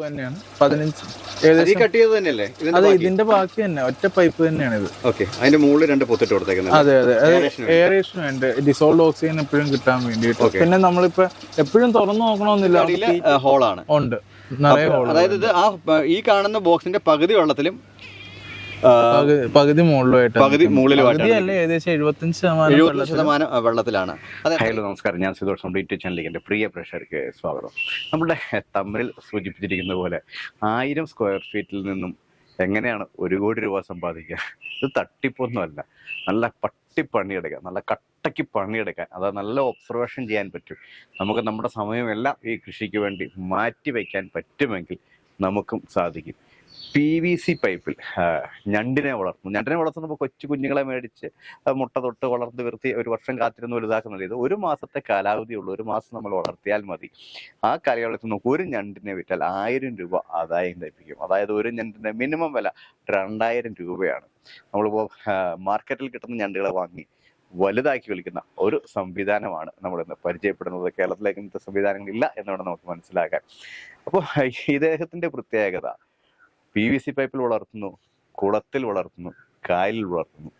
Pipe തന്നെയാണ് 15 ഏകദേശം cut ചെയ്ത് തന്നെയല്ലേ അതെ ഇതിന്റെ ബാക്കി തന്നെ ഒറ്റ പൈപ്പ് തന്നെയാണ് ഇത്. ഓക്കെ, അതിന്റെ മുകളിൽ 2 പൊത്തിട്ട് കൊടുത്തേക്കുന്നത്. അതെ അതെ എയറേഷൻ വേണ്ട ഡിസോൾഡ് ഓക്സിജൻ എപ്പോഴും കിട്ടാൻ വേണ്ടിയിട്ട്. പിന്നെ നമ്മളിപ്പോ എപ്പോഴും തുറന്നു നോക്കണമെന്നില്ല, ഹോളാണ് ഉണ്ട് നിറയെ ഹോൾ. അതായത് ഇത് ഈ കാണുന്ന ബോക്സിന്റെ പകുതി വെള്ളത്തിലും പകുതി മുകളിലുമായിട്ട് ഏകദേശം 75% വെള്ളത്തിലാണ്. ഹലോ നമസ്കാരം, ഞാൻ സുധോഷ്. നമ്മുടെ യൂട്യൂബ് ചാനലിലേക്ക് എൻ്റെ പ്രിയ പ്രേക്ഷകർക്ക് സ്വാഗതം. നമ്മുടെ തമ്മിൽ സൂചിപ്പിച്ചിരിക്കുന്ന പോലെ 1000 സ്ക്വയർ ഫീറ്റിൽ നിന്നും എങ്ങനെയാണ് 1 കോടി രൂപ സമ്പാദിക്കുക? ഇത് തട്ടിപ്പൊന്നുമല്ല, നല്ല പണിയെടുക്കാം, നല്ല കട്ടയ്ക്ക് പണിയെടുക്കാൻ, അതായത് നല്ല ഒബ്സർവേഷൻ ചെയ്യാൻ പറ്റും. നമുക്ക് നമ്മുടെ സമയമെല്ലാം ഈ കൃഷിക്ക് വേണ്ടി മാറ്റി വയ്ക്കാൻ പറ്റുമെങ്കിൽ നമുക്കും സാധിക്കും. PVC പൈപ്പിൽ ഞണ്ടിനെ വളർത്തുമ്പോൾ കൊച്ചു കുഞ്ഞുങ്ങളെ മേടിച്ച് മുട്ട തൊട്ട് വളർത്തി വൃത്തി 1 വർഷം കാത്തിരുന്ന് വലുതാക്കുന്നില്ല. ഇത് 1 മാസത്തെ കാലാവധിയുള്ളൂ. 1 മാസം നമ്മൾ വളർത്തിയാൽ മതി. ആ കാലയളവിൽ നമുക്ക് ഒരു ഞണ്ടിനെ വിറ്റാൽ 1000 രൂപ ആദായം ലഭിക്കും. അതായത് ഒരു ഞണ്ടിന്റെ മിനിമം വില 2000 രൂപയാണ്. നമ്മളിപ്പോൾ മാർക്കറ്റിൽ കിട്ടുന്ന ഞണ്ടുകളെ വാങ്ങി വലുതാക്കി വിളിക്കുന്ന ഒരു സംവിധാനമാണ് നമ്മളിന്ന് പരിചയപ്പെടുന്നത്. കേരളത്തിലേക്ക് ഇന്നത്തെ സംവിധാനങ്ങളില്ല എന്നാണ് നമുക്ക് മനസ്സിലാക്കാൻ. അപ്പോൾ ഇദ്ദേഹത്തിന്റെ പ്രത്യേകത PVC പൈപ്പിൽ വളർത്തുന്നു, കുളത്തിൽ വളർത്തുന്നു, കായലിൽ വളർത്തുന്നു.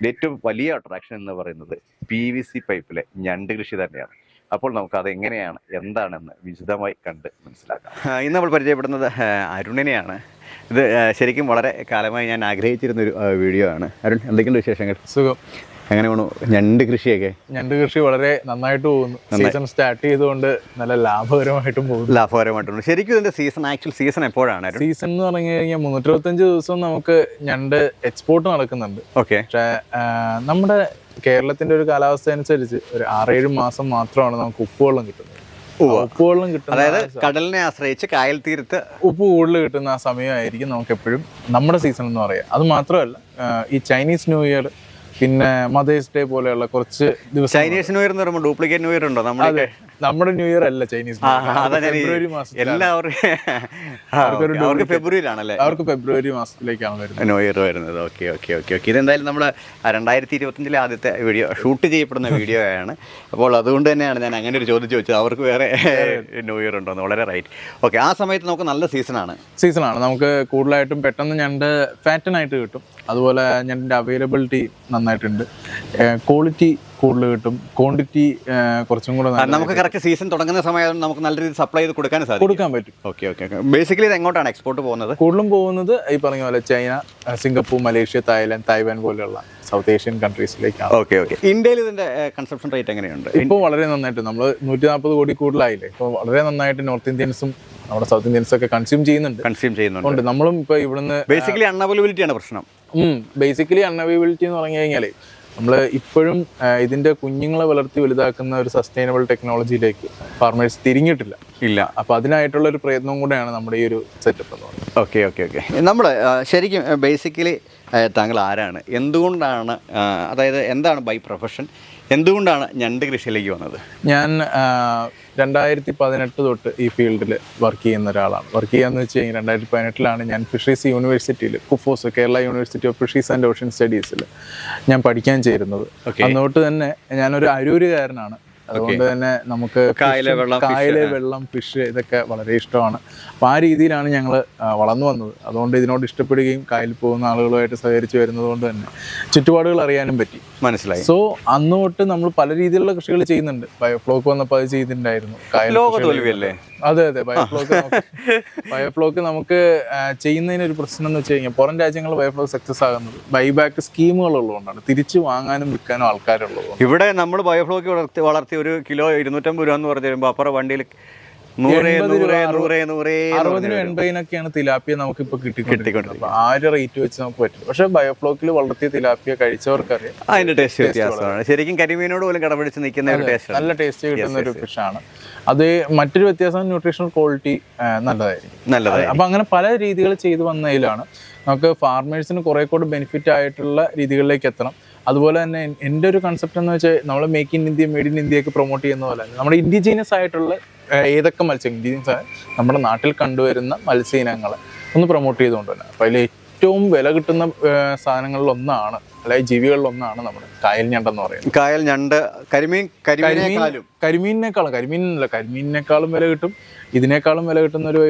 ഏറ്റവും വലിയ അട്രാക്ഷൻ എന്ന് പറയുന്നത് PVC പൈപ്പിലെ ഞണ്ട് കൃഷി തന്നെയാണ്. അപ്പോൾ നമുക്ക് അത് എങ്ങനെയാണ് എന്താണെന്ന് വിശദമായി കണ്ട് മനസ്സിലാക്കാം. ഇന്ന് നമ്മൾ പരിചയപ്പെടുന്നത് അരുണിനെയാണ്. ഇത് ശരിക്കും വളരെ കാലമായി ഞാൻ ആഗ്രഹിച്ചിരുന്നൊരു വീഡിയോ ആണ്. അരുൺ, എന്തൊക്കെയുണ്ട് വിശേഷങ്ങൾ? സുഖം. എങ്ങനെ പോണു ഞണ്ട് കൃഷിയൊക്കെ? ഞണ്ട് കൃഷി വളരെ നന്നായിട്ട് പോകുന്നു. സീസൺ സ്റ്റാർട്ട് ചെയ്തുകൊണ്ട് നല്ല ലാഭകരമായിട്ടും പോകുന്നു. ശരിക്കും ഇതിന്റെ ആക്ച്വൽ സീസൺ എപ്പോഴാണ്? സീസൺ എന്ന് പറഞ്ഞു കഴിഞ്ഞാൽ 365 ദിവസവും നമുക്ക് ഞണ്ട് എക്സ്പോർട്ട് നടക്കുന്നുണ്ട്. ഓക്കെ. പക്ഷേ നമ്മുടെ കേരളത്തിന്റെ ഒരു കാലാവസ്ഥ അനുസരിച്ച് ഒരു 6-7 മാസം മാത്രമാണ് നമുക്ക് ഉപ്പുവെള്ളം കിട്ടുന്നത്. ഉപ്പുവെള്ളം കിട്ടുന്ന, അതായത് കടലിനെ ആശ്രയിച്ച് കായൽ തീരത്ത് ഉപ്പ് കൂടുതൽ കിട്ടുന്ന ആ സമയമായിരിക്കും നമുക്ക് എപ്പോഴും നമ്മുടെ സീസൺ എന്ന് പറയാം. അത് മാത്രമല്ല ഈ ചൈനീസ് ന്യൂ ഇയർ, പിന്നെ മദേഴ്സ് ഡേ പോലെയുള്ള കുറച്ച് ദിവസം. ചൈനീസ് ന്യൂ ഇയർ എന്ന് പറയുമ്പോൾ ഡ്യൂപ്ലിക്കേറ്റ് ന്യൂ ഇയർ ഉണ്ടോ? നമ്മുടെ ന്യൂ ഇയർ അല്ല ചൈനീസ്. ഫെബ്രുവരി മാസം എല്ലാവർക്കും ഫെബ്രുവരിയിലാണല്ലേ? അവർക്ക് ഫെബ്രുവരി മാസത്തിലേക്കാണ് വരുന്നത് ന്യൂ ഇയർ വരുന്നത്. Okay okay okay okay. ഇതെന്തായാലും നമ്മുടെ 2025 ആദ്യത്തെ വീഡിയോ ഷൂട്ട് ചെയ്യപ്പെടുന്ന വീഡിയോ ആണ്. അപ്പോൾ അതുകൊണ്ട് തന്നെയാണ് ഞാൻ അങ്ങനെ ഒരു ചോദ്യം ചോദിച്ചത്, അവർക്ക് വേറെ ന്യൂ ഇയർ ഉണ്ടോന്ന്. വളരെ റൈറ്റ്. ഓക്കെ. ആ സമയത്ത് നമുക്ക് നല്ല സീസണാണ്. നമുക്ക് കൂടുതലായിട്ടും പെട്ടെന്ന് ഞണ്ട് ഫാറ്റനായിട്ട് കിട്ടും. അതുപോലെ ഞണ്ടിൻ്റെ അവൈലബിലിറ്റി നന്നായിട്ടുണ്ട്. ക്വാളിറ്റി കൂടുതൽ കിട്ടും, ക്വാണ്ടിറ്റി കുറച്ചും കൂടെ നമുക്ക് കറക്റ്റ് സീസൺ തുടങ്ങുന്ന സമയം നമുക്ക് നല്ല രീതിയിൽ സപ്ലൈ ചെയ്ത് കൊടുക്കാൻ പറ്റും. Okay okay okay. ബേസിക്കലി ഇത് എങ്ങോട്ടാണ് എക്സ്പോർട്ട് പോകുന്നത്? കൂടുതലും പോകുന്നത് ഈ പറഞ്ഞ പോലെ China, Singapore, Malaysia, Thailand, Taiwan പോലെയുള്ള സൗത്ത് ഏഷ്യൻ കൺട്രീസിലേക്കാണ്. Okay okay. ഇന്ത്യയിൽ ഇതിന്റെ കൺസപ്ഷൻ റേറ്റ് എങ്ങനെയുണ്ട്? ഇപ്പോൾ വളരെ നന്നായിട്ട് നമ്മൾ 140 കോടി കൂടുതലായില്ലേ. ഇപ്പോൾ വളരെ നന്നായിട്ട് നോർത്ത് ഇന്ത്യൻസും നമ്മുടെ സൗത്ത് ഇന്ത്യൻസും ഒക്കെ കൺസ്യൂം ചെയ്യുന്നുണ്ട്. നമ്മളും ഇപ്പൊ ഇവിടുന്ന് ബേസിക്കലി അൺഅവൈലബിലിറ്റി ആണ് പ്രശ്നം. ബേസിക്കലി അൺഅവൈലബിലിറ്റി എന്ന് പറഞ്ഞു കഴിഞ്ഞാൽ നമ്മൾ ഇപ്പോഴും ഇതിന്റെ കുഞ്ഞുങ്ങളെ വളർത്തി വലുതാക്കുന്ന ഒരു സസ്റ്റൈനബിൾ ടെക്നോളജിയിലേക്ക് ഫാർമേഴ്സ് തിരിഞ്ഞിട്ടില്ല. അപ്പൊ അതിനായിട്ടുള്ള ഒരു പ്രയത്നം കൂടെയാണ് നമ്മുടെ ഈ ഒരു സെറ്റപ്പ് എന്ന് പറയുന്നത്. Okay okay okay. നമ്മൾ ശരിക്കും ബേസിക്കലി താങ്കൾ ആരാണ്, എന്തുകൊണ്ടാണ്, അതായത് എന്താണ് ബൈ പ്രൊഫഷൻ, എന്തുകൊണ്ടാണ് ഞണ്ട് കൃഷിയിലേക്ക് വന്നത്? ഞാൻ 2018 തൊട്ട് ഈ ഫീൽഡിൽ വർക്ക് ചെയ്യുന്ന ഒരാളാണ്. വർക്ക് ചെയ്യാന്ന് വെച്ച് കഴിഞ്ഞാൽ 2018 ഞാൻ ഫിഷറീസ് യൂണിവേഴ്സിറ്റിയിൽ KUFOS, Kerala university of fisheries and ocean സ്റ്റഡീസിൽ ഞാൻ പഠിക്കാൻ ചേരുന്നത്. അന്നോട്ട് തന്നെ ഞാനൊരു അരൂരുകാരനാണ്. അതുകൊണ്ട് തന്നെ നമുക്ക് കായലെ വെള്ളം, ഫിഷ് ഇതൊക്കെ വളരെ ഇഷ്ടമാണ്. അപ്പോൾ ആ രീതിയിലാണ് ഞങ്ങൾ വളർന്നു വന്നത്. അതുകൊണ്ട് ഇതിനോട് ഇഷ്ടപ്പെടുകയും കായലിൽ പോകുന്ന ആളുകളുമായിട്ട് സഹകരിച്ച് വരുന്നത് കൊണ്ട് തന്നെ ചുറ്റുപാടുകൾ അറിയാനും പറ്റി, മനസ്സിലായി. സോ അന്ന് തൊട്ട് നമ്മൾ പല രീതിയിലുള്ള കൃഷികൾ ചെയ്യുന്നുണ്ട്. ബയോഫ്ലോക്ക് വന്നപ്പോൾ അത് ചെയ്തിട്ടുണ്ടായിരുന്നു. അതെ അതെ. ബയോഫ്ലോക്ക് നമുക്ക് ചെയ്യുന്നതിനൊരു പ്രശ്നം എന്ന് വെച്ച് കഴിഞ്ഞാൽ പുറം രാജ്യങ്ങളിൽ ബയോഫ്ലോക്ക് സക്സസ് ആകുന്നത് ബൈബാക്ക് സ്കീമുകൾ ഉള്ളതുകൊണ്ടാണ്. തിരിച്ചു വാങ്ങാനും വിൽക്കാനും ആൾക്കാരുള്ളത്. ഇവിടെ നമ്മൾ ബയോഫ്ലോക്ക് വളർത്തി 1 കിലോ 250 രൂപ എന്ന് പറഞ്ഞു തരുമ്പോൾ അപ്പുറം വണ്ടിയിൽ 60-80 തിലാപ്പിയ നമുക്ക് ഇപ്പൊ കിട്ടിക്കൊണ്ടിരിക്കും. ആ ഒരു റേറ്റ് വെച്ച് നമുക്ക് പറ്റും. പക്ഷെ ബയോഫ്ലോക്കിൽ വളർത്തിയ തിലാപ്പിയ കഴിച്ചവർക്കറിയാം അതിന്റെ ടേസ്റ്റ് വ്യത്യാസമാണ്. ശരിക്കും കരിമീനോട് പോലും കടപിടിച്ച് നിൽക്കുന്ന ഒരു ടേസ്റ്റ്, നല്ല ടേസ്റ്റ് കിട്ടുന്ന ഒരു ഫിഷാണ് അത്. മറ്റൊരു വ്യത്യാസം ന്യൂട്രീഷണൽ ക്വാളിറ്റി നല്ലതായിരിക്കും. അപ്പൊ അങ്ങനെ പല രീതികൾ ചെയ്തു വന്നതിലാണ് നമുക്ക് ഫാർമേഴ്സിന് കുറെ കൂടെ ബെനിഫിറ്റ് ആയിട്ടുള്ള രീതികളിലേക്ക് എത്തണം. അതുപോലെ തന്നെ എൻ്റെ ഒരു കൺസെപ്റ്റ് എന്ന് വെച്ചാൽ നമ്മൾ make in India, made in ഇന്ത്യയൊക്കെ പ്രൊമോട്ട് ചെയ്യുന്ന പോലെ നമ്മുടെ ഇൻഡിജീനിയസ് ആയിട്ടുള്ള ഏതൊക്കെ ഇൻഡിജീനിയസ് നമ്മുടെ നാട്ടിൽ കണ്ടുവരുന്ന മത്സ്യ ഇനങ്ങളെ ഒന്ന് പ്രൊമോട്ട് ചെയ്തുകൊണ്ട് തന്നെ. അപ്പോൾ അതിൽ ഏറ്റവും വില കിട്ടുന്ന സാധനങ്ങളിലൊന്നാണ് അല്ലെങ്കിൽ ജീവികളിലൊന്നാണ് നമ്മുടെ കായൽ ഞണ്ടെന്ന് പറയുന്നത്. കായൽ ഞണ്ട് കരിമീനിനേക്കാളും വില കിട്ടും. ഇതിനേക്കാളും വില കിട്ടുന്ന ഒരു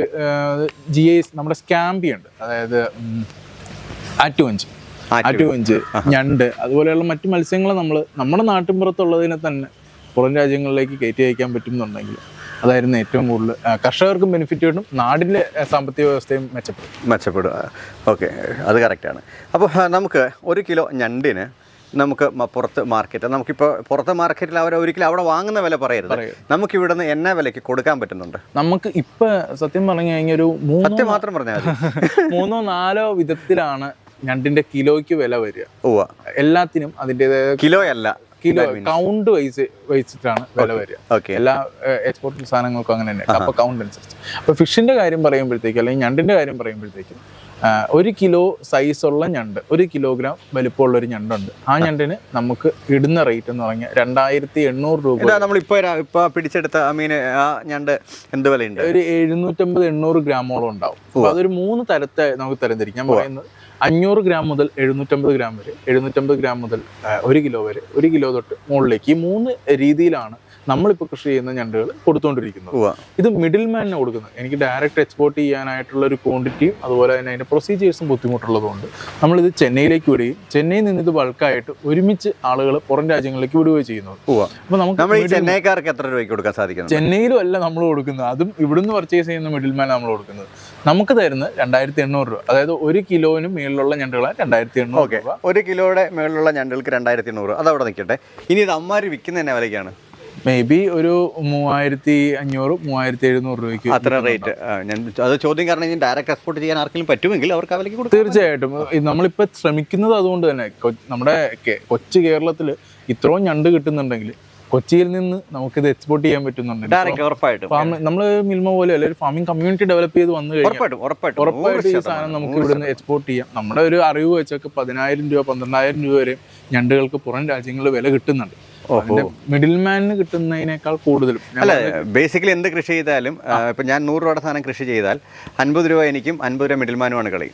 GIS നമ്മുടെ സ്കാമ്പി ഉണ്ട്, അതായത് ആറ്റുകൊഞ്ച്, ഞണ്ട്, അതുപോലെയുള്ള മറ്റു മത്സ്യങ്ങൾ നമ്മുടെ നാട്ടിൻപുറത്തുള്ളതിനെ തന്നെ പുറം രാജ്യങ്ങളിലേക്ക് കയറ്റി അയക്കാൻ പറ്റുന്നുണ്ടെങ്കിൽ അതായിരുന്നു ഏറ്റവും കൂടുതൽ കർഷകർക്കും ബെനിഫിറ്റ് കിട്ടും, നാടിൻ്റെ സാമ്പത്തിക വ്യവസ്ഥയും മെച്ചപ്പെടും. ഓക്കെ, അത് കറക്റ്റാണ്. അപ്പോൾ നമുക്ക് 1 കിലോ ഞണ്ടിന് നമുക്ക് പുറത്ത് മാർക്കറ്റ്, നമുക്കിപ്പോൾ പുറത്തെ മാർക്കറ്റിൽ അവർ ഒരിക്കലും അവിടെ വാങ്ങുന്ന വില പറയരുത്, നമുക്ക് ഇവിടെ നിന്ന് എന്നാ വിലയ്ക്ക് കൊടുക്കാൻ പറ്റുന്നുണ്ട്? നമുക്ക് ഇപ്പം സത്യം പറഞ്ഞു കഴിഞ്ഞാൽ ഒരു മാത്രം പറഞ്ഞാൽ 3-4 വിധത്തിലാണ് ഞണ്ടിൻ്റെ കിലോയ്ക്ക് വില വരിക. എല്ലാത്തിനും അതിൻ്റെതായ കിലോ കൗണ്ട് വെച്ചിട്ടാണ് വില വരിക. എല്ലാ എക്സ്പോർട്ട് സാധനങ്ങൾക്കും അങ്ങനെ തന്നെ, അപ്പോൾ കൗണ്ട് അനുസരിച്ച്. അപ്പോൾ ഫിഷിൻ്റെ കാര്യം പറയുമ്പോഴത്തേക്കും അല്ലെങ്കിൽ ഞണ്ടിൻ്റെ കാര്യം പറയുമ്പോഴത്തേക്കും 1 കിലോ സൈസുള്ള ഞണ്ട്, 1 കിലോഗ്രാം വലിപ്പമുള്ളൊരു ഞണ്ടുണ്ട്. ആ ഞണ്ടിന് നമുക്ക് ഇടുന്ന റേറ്റ് എന്ന് പറഞ്ഞാൽ 2800 രൂപ. നമ്മളിപ്പോൾ പിടിച്ചെടുത്ത മീൻ ആ ഞണ്ട് എന്ത് വിലയുണ്ട്? ഒരു 750-800 ഗ്രാമോളം ഉണ്ടാവും. അപ്പോൾ അതൊരു 3 തരത്തെ നമുക്ക് തരംതിരിക്കാം. ഞാൻ പറയുന്നത് 500 ഗ്രാം മുതൽ 750 ഗ്രാം വരെ, 750 ഗ്രാം മുതൽ 1 കിലോ വരെ, 1 കിലോ തൊട്ട് മുകളിലേക്ക്, ഈ 3 രീതിയിലാണ് നമ്മളിപ്പോൾ കൃഷി ചെയ്യുന്ന ഞണ്ടുകൾ കൊടുത്തുകൊണ്ടിരിക്കുന്നത്. ഇത് മിഡിൽ മാനിന് കൊടുക്കുന്നത്. എനിക്ക് ഡയറക്റ്റ് എക്സ്പോർട്ട് ചെയ്യാനായിട്ടുള്ള ഒരു ക്വാണ്ടിറ്റിയും അതുപോലെ തന്നെ അതിൻ്റെ പ്രൊസീജിയേഴ്സും ബുദ്ധിമുട്ടുള്ളതുകൊണ്ട് നമ്മളിത് ചെന്നൈയിലേക്ക് വിടുകയും ചെന്നൈയിൽ നിന്ന് ഇത് ബൾക്കായിട്ട് ഒരുമിച്ച് ആളുകൾ പുറം രാജ്യങ്ങളിലേക്ക് വിടുകയും ചെയ്യുന്നത്. അപ്പോൾ നമുക്ക് ചെന്നൈക്കാർക്ക് എത്ര രൂപയ്ക്ക് കൊടുക്കാൻ സാധിക്കും? ചെന്നൈയിലും അല്ല നമ്മൾ കൊടുക്കുന്നത്, അതും ഇവിടുന്ന് പർച്ചേസ് ചെയ്യുന്ന മിഡിൽ മാൻ നമ്മൾ കൊടുക്കുന്നത്. നമുക്ക് തരുന്നത് 2800 രൂപ, അതായത് 1 കിലോന് മേളിലുള്ള ഞണ്ടുകളാണ് 2800 രൂപ. 1 കിലോയുടെ മേളിലുള്ള ഞണ്ടുകൾക്ക് 2800, അതവിടെ നിൽക്കട്ടെ. ഇനി ഇത് അമ്മാര് വിൽക്കുന്ന എന്നാ വിലയ്ക്കാണ്? മേ ബി ഒരു 3500-3700 രൂപയ്ക്ക് അത്ര റേറ്റ്. ഞാൻ അത് ചോദ്യം കാരണം ഞാൻ ഡയറക്റ്റ് എക്സ്പോർട്ട് ചെയ്യാൻ ആർക്കെങ്കിലും പറ്റുമെങ്കിൽ അവർക്ക് വിലയ്ക്ക് കൊടുക്കും. തീർച്ചയായിട്ടും നമ്മളിപ്പോൾ ശ്രമിക്കുന്നത് അതുകൊണ്ട് തന്നെ. നമ്മുടെ കൊച്ചു കേരളത്തിൽ ഇത്രയും ഞണ്ട് കിട്ടുന്നുണ്ടെങ്കിൽ കൊച്ചിയിൽ നിന്ന് നമുക്കിത് എക്സ്പോർട്ട് ചെയ്യാൻ പറ്റുന്നുണ്ട്. ഉറപ്പായിട്ടും നമ്മൾ മിൽമ പോലെ അല്ലെങ്കിൽ ഫാമിംഗ് കമ്മ്യൂണിറ്റി ഡെവലപ്പ് ചെയ്ത് വന്നു കഴിഞ്ഞാൽ ഉറപ്പായിട്ടും ഈ സാധനം നമുക്ക് ഇവിടുന്ന് എക്സ്പോർട്ട് ചെയ്യാം. നമ്മുടെ ഒരു അറിവ് വെച്ചൊക്കെ 10,000 രൂപ 12,000 രൂപ വരെ ഞണ്ടുകൾക്ക് പുറം രാജ്യങ്ങളിൽ വില കിട്ടുന്നുണ്ട്. മിഡിൽ മാനിന് കിട്ടുന്നതിനേക്കാൾ കൂടുതലും. അല്ല, ബേസിക്കലി എന്ത് കൃഷി ചെയ്താലും ഇപ്പം ഞാൻ 100 രൂപയുടെ സാധനം കൃഷി ചെയ്താൽ 50 രൂപ എനിക്കും 50 രൂപ മിഡിൽ മാനുമാണ് കളി.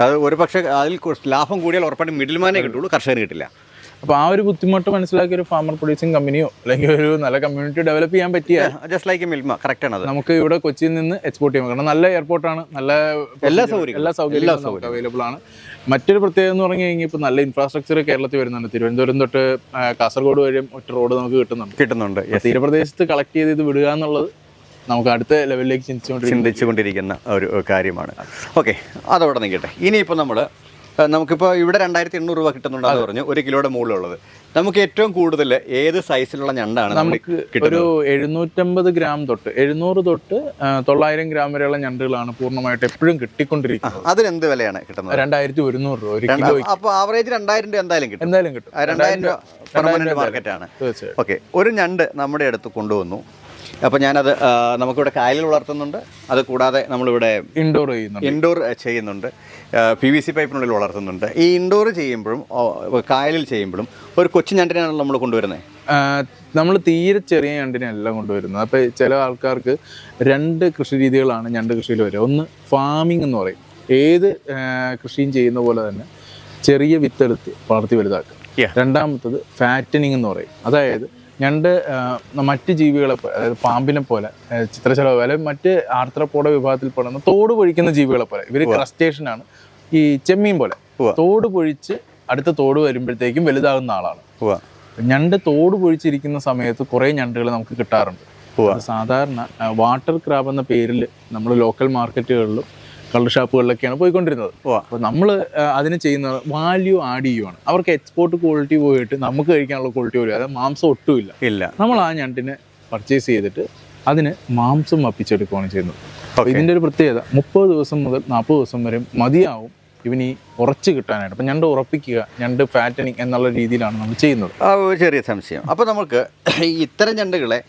അത് ഒരു പക്ഷേ അതിൽ ലാഭം കൂടിയാൽ ഉറപ്പായിട്ടും മിഡിൽ മാനേ കിട്ടുള്ളൂ, കർഷകന് കിട്ടില്ല. അപ്പോൾ ആ ഒരു ബുദ്ധിമുട്ട് മനസ്സിലാക്കിയ ഒരു ഫാമർ പ്രൊഡ്യൂസിങ് കമ്പനിയോ അല്ലെങ്കിൽ ഒരു നല്ല കമ്മ്യൂണിറ്റി ഡെവലപ്പ് ചെയ്യാൻ പറ്റിയ ജസ്റ്റ് ലൈക്ക് മിൽമ, കറക്റ്റ് ആണ്. നമുക്ക് ഇവിടെ കൊച്ചിയിൽ നിന്ന് എക്സ്പോർട്ട് ചെയ്യാൻ, കാരണം നല്ല എയർപോർട്ടാണ്, നല്ല എല്ലാ സൗകര്യങ്ങളും അവൈലബിൾ ആണ്. മറ്റൊരു പ്രത്യേകത എന്ന് പറഞ്ഞു കഴിഞ്ഞാൽ ഇപ്പോൾ നല്ല ഇൻഫ്രാസ്ട്രക്ചർ കേരളത്തിൽ വരുന്നുണ്ട്. തിരുവനന്തപുരം തൊട്ട് കാസർഗോഡ് വരെയും ഒറ്റ റോഡ് നമുക്ക് കിട്ടുന്നുണ്ട്. തീരപ്രദേശത്ത് കളക്ട് ചെയ്ത് ഇത് വിടുക എന്നുള്ളത് നമുക്ക് അടുത്ത ലെവലിലേക്ക് ചിന്തിച്ചുകൊണ്ടിരിക്കുന്ന ഒരു കാര്യമാണ്. ഓക്കെ, അതവിടെ നിൽക്കട്ടെ. ഇനിയിപ്പോൾ നമുക്കിപ്പോൾ ഇവിടെ 2800 രൂപ കിട്ടുന്നുണ്ടെന്ന് പറഞ്ഞു, 1 കിലോയുടെ മുകളിലുള്ളത്. നമുക്ക് ഏറ്റവും കൂടുതൽ ഏത് സൈസിലുള്ള ഞണ്ടാണ് നമുക്ക് ഒരു 750 ഗ്രാം തൊട്ട് 700 തൊട്ട് 900 ഗ്രാം വരെയുള്ള ഞണ്ടുകളാണ് പൂർണ്ണമായിട്ട് എപ്പോഴും കിട്ടിക്കൊണ്ടിരിക്കുന്നത്. അതിനെന്ത് വിലയാണ് കിട്ടുന്നത്? 2100 രൂപ 1 കിലോ. അപ്പോൾ ആവറേജ് 2000 രൂപ എന്തായാലും കിട്ടും. 2000 രൂപ പെർമനന്റ് മാർക്കറ്റാണ്. ഓക്കെ, ഒരു ഞണ്ട് നമ്മുടെ അടുത്ത് കൊണ്ടുവന്നു. അപ്പോൾ ഞാനത് നമുക്കിവിടെ കായലിൽ വളർത്തുന്നുണ്ട്, അത് കൂടാതെ നമ്മളിവിടെ ഇൻഡോർ ചെയ്യുന്നുണ്ട്, PVC പൈപ്പിനുള്ളിൽ വളർത്തുന്നുണ്ട്. ഈ ഇൻഡോർ ചെയ്യുമ്പോഴും കായലിൽ ചെയ്യുമ്പോഴും ഒരു കൊച്ചു ഞണ്ടിനാണല്ലോ നമ്മൾ കൊണ്ടുവരുന്നത്. നമ്മൾ തീരെ ചെറിയ ഞണ്ടിനെല്ലാം കൊണ്ടുവരുന്നത്. അപ്പോൾ ചില ആൾക്കാർക്ക് 2 കൃഷി രീതികളാണ് ഞണ്ട് കൃഷിയിൽ വരിക. ഒന്ന് ഫാമിംഗ് എന്ന് പറയും, ഏത് കൃഷിയും ചെയ്യുന്ന പോലെ തന്നെ ചെറിയ വിത്തെടുത്ത് വളർത്തി വലുതാക്കുക. രണ്ടാമത്തത് ഫാറ്റനിങ് എന്ന് പറയും, അതായത് ഞണ്ട് മറ്റ് ജീവികളെ പോലെ, അതായത് പാമ്പിനെ പോലെ, ചിത്രശലഭം അല്ലെങ്കിൽ മറ്റ് ആർത്രപോഡ വിഭാഗത്തിൽപ്പെടുന്ന തോട് പൊഴിക്കുന്ന ജീവികളെ പോലെ. ഇവർ ക്രസ്റ്റേഷനാണ്, ഈ ചെമ്മീൻ പോലെ തോട് പൊഴിച്ച് അടുത്ത തോട് വരുമ്പോഴത്തേക്കും വലുതാകുന്ന ആളാണ്. ഞണ്ട് തോട് പൊഴിച്ചിരിക്കുന്ന സമയത്ത് കുറേ ഞണ്ടുകൾ നമുക്ക് കിട്ടാറുണ്ട്. സാധാരണ വാട്ടർ ക്രാബ് എന്ന പേരിൽ നമ്മൾ ലോക്കൽ മാർക്കറ്റുകളിലും കള്ള് ഷാപ്പുകളിലൊക്കെയാണ് പോയിക്കൊണ്ടിരുന്നത്. അപ്പോൾ നമ്മൾ അതിന് ചെയ്യുന്ന വാല്യൂ ആഡ് ചെയ്യുവാണ്. അവർക്ക് എക്സ്പോർട്ട് ക്വാളിറ്റി പോയിട്ട് നമുക്ക് കഴിക്കാനുള്ള ക്വാളിറ്റി പോലും, അതായത് മാംസം ഒട്ടുമില്ല. നമ്മൾ ആ ഞണ്ടിനെ പർച്ചേസ് ചെയ്തിട്ട് അതിന് മാംസം വപ്പിച്ചെടുക്കുകയാണ് ചെയ്യുന്നത്. ഇതിൻ്റെ ഒരു പ്രത്യേകത 30 ദിവസം മുതൽ 40 ദിവസം വരെ മതിയാവും ഇവന് ഉറച്ച് കിട്ടാനായിട്ട്. അപ്പം ഞണ്ട് ഉറപ്പിക്കുക, ഞണ്ട് ഫാറ്റനിങ് എന്നുള്ള രീതിയിലാണ് നമ്മൾ ചെയ്യുന്നത്. ചെറിയ സംശയം. അപ്പോൾ നമുക്ക് ഇത്തരം ഞണ്ടുകളെ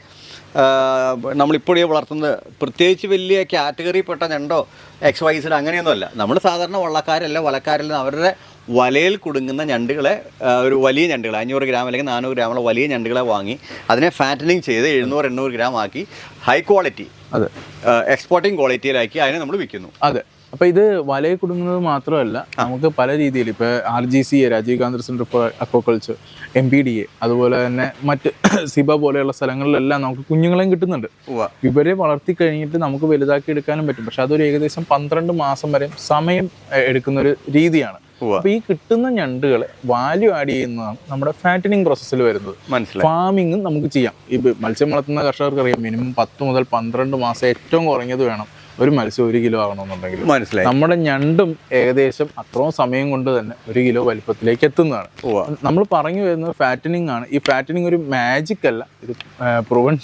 നമ്മളിപ്പോഴേ വളർത്തുന്നത് പ്രത്യേകിച്ച് വലിയ കാറ്റഗറിപ്പെട്ട ഞണ്ടോ XYZ അങ്ങനെയൊന്നുമല്ല. നമ്മൾ സാധാരണ വലക്കാരല്ല അവരുടെ വലയിൽ കുടുങ്ങുന്ന ഞണ്ടുകളെ, ഒരു വലിയ ഞണ്ടുകൾ 500 ഗ്രാം അല്ലെങ്കിൽ 400 ഗ്രാമുള്ള വലിയ ഞണ്ടുകളെ വാങ്ങി അതിനെ ഫാറ്റനിങ് ചെയ്ത് 700-800 ഗ്രാം ആക്കി ഹൈ ക്വാളിറ്റി, എക്സ്പോർട്ടിങ് ക്വാളിറ്റിയിലാക്കി അതിനെ നമ്മൾ വിൽക്കുന്നു. അതെ, അപ്പോൾ ഇത് വലയിൽ കുടുങ്ങുന്നത് മാത്രമല്ല, നമുക്ക് പല രീതിയിൽ ഇപ്പോൾ RGC Rajiv Gandhi centre for aquaculture, MPDA, അതുപോലെ തന്നെ മറ്റ് സിബ പോലെയുള്ള സ്ഥലങ്ങളിലെല്ലാം നമുക്ക് കുഞ്ഞുങ്ങളെയും കിട്ടുന്നുണ്ട്. ഇവരെ വളർത്തി കഴിഞ്ഞിട്ട് നമുക്ക് വലുതാക്കി എടുക്കാനും പറ്റും. പക്ഷെ അതൊരു ഏകദേശം 12 മാസം വരെ സമയം എടുക്കുന്ന ഒരു രീതിയാണ്. അപ്പൊ ഈ കിട്ടുന്ന ഞണ്ടുകളെ വാല്യൂ ആഡ് ചെയ്യുന്നതാണ് നമ്മുടെ ഫാറ്റനിങ് പ്രോസസ്സിൽ വരുന്നത്. ഫാമിങ്ങും നമുക്ക് ചെയ്യാം. ഈ മത്സ്യം വളർത്തുന്ന കർഷകർക്ക് അറിയാം, മിനിമം 10 മുതൽ 12 മാസം ഏറ്റവും കുറഞ്ഞത് വേണം ഒരു മത്സ്യം 1 കിലോ ആകണമെന്നുണ്ടെങ്കിൽ. നമ്മുടെ ഞണ്ടും ഏകദേശം അത്രയും സമയം കൊണ്ട് തന്നെ 1 കിലോ വലിപ്പത്തിലേക്ക് എത്തുന്നതാണ്. നമ്മൾ പറഞ്ഞു വരുന്നത് ഫാറ്റനിങ് ആണ്. ഈ ഫാറ്റനിങ് ഒരു മാജിക് അല്ല, ഇത് പ്രൂവൺ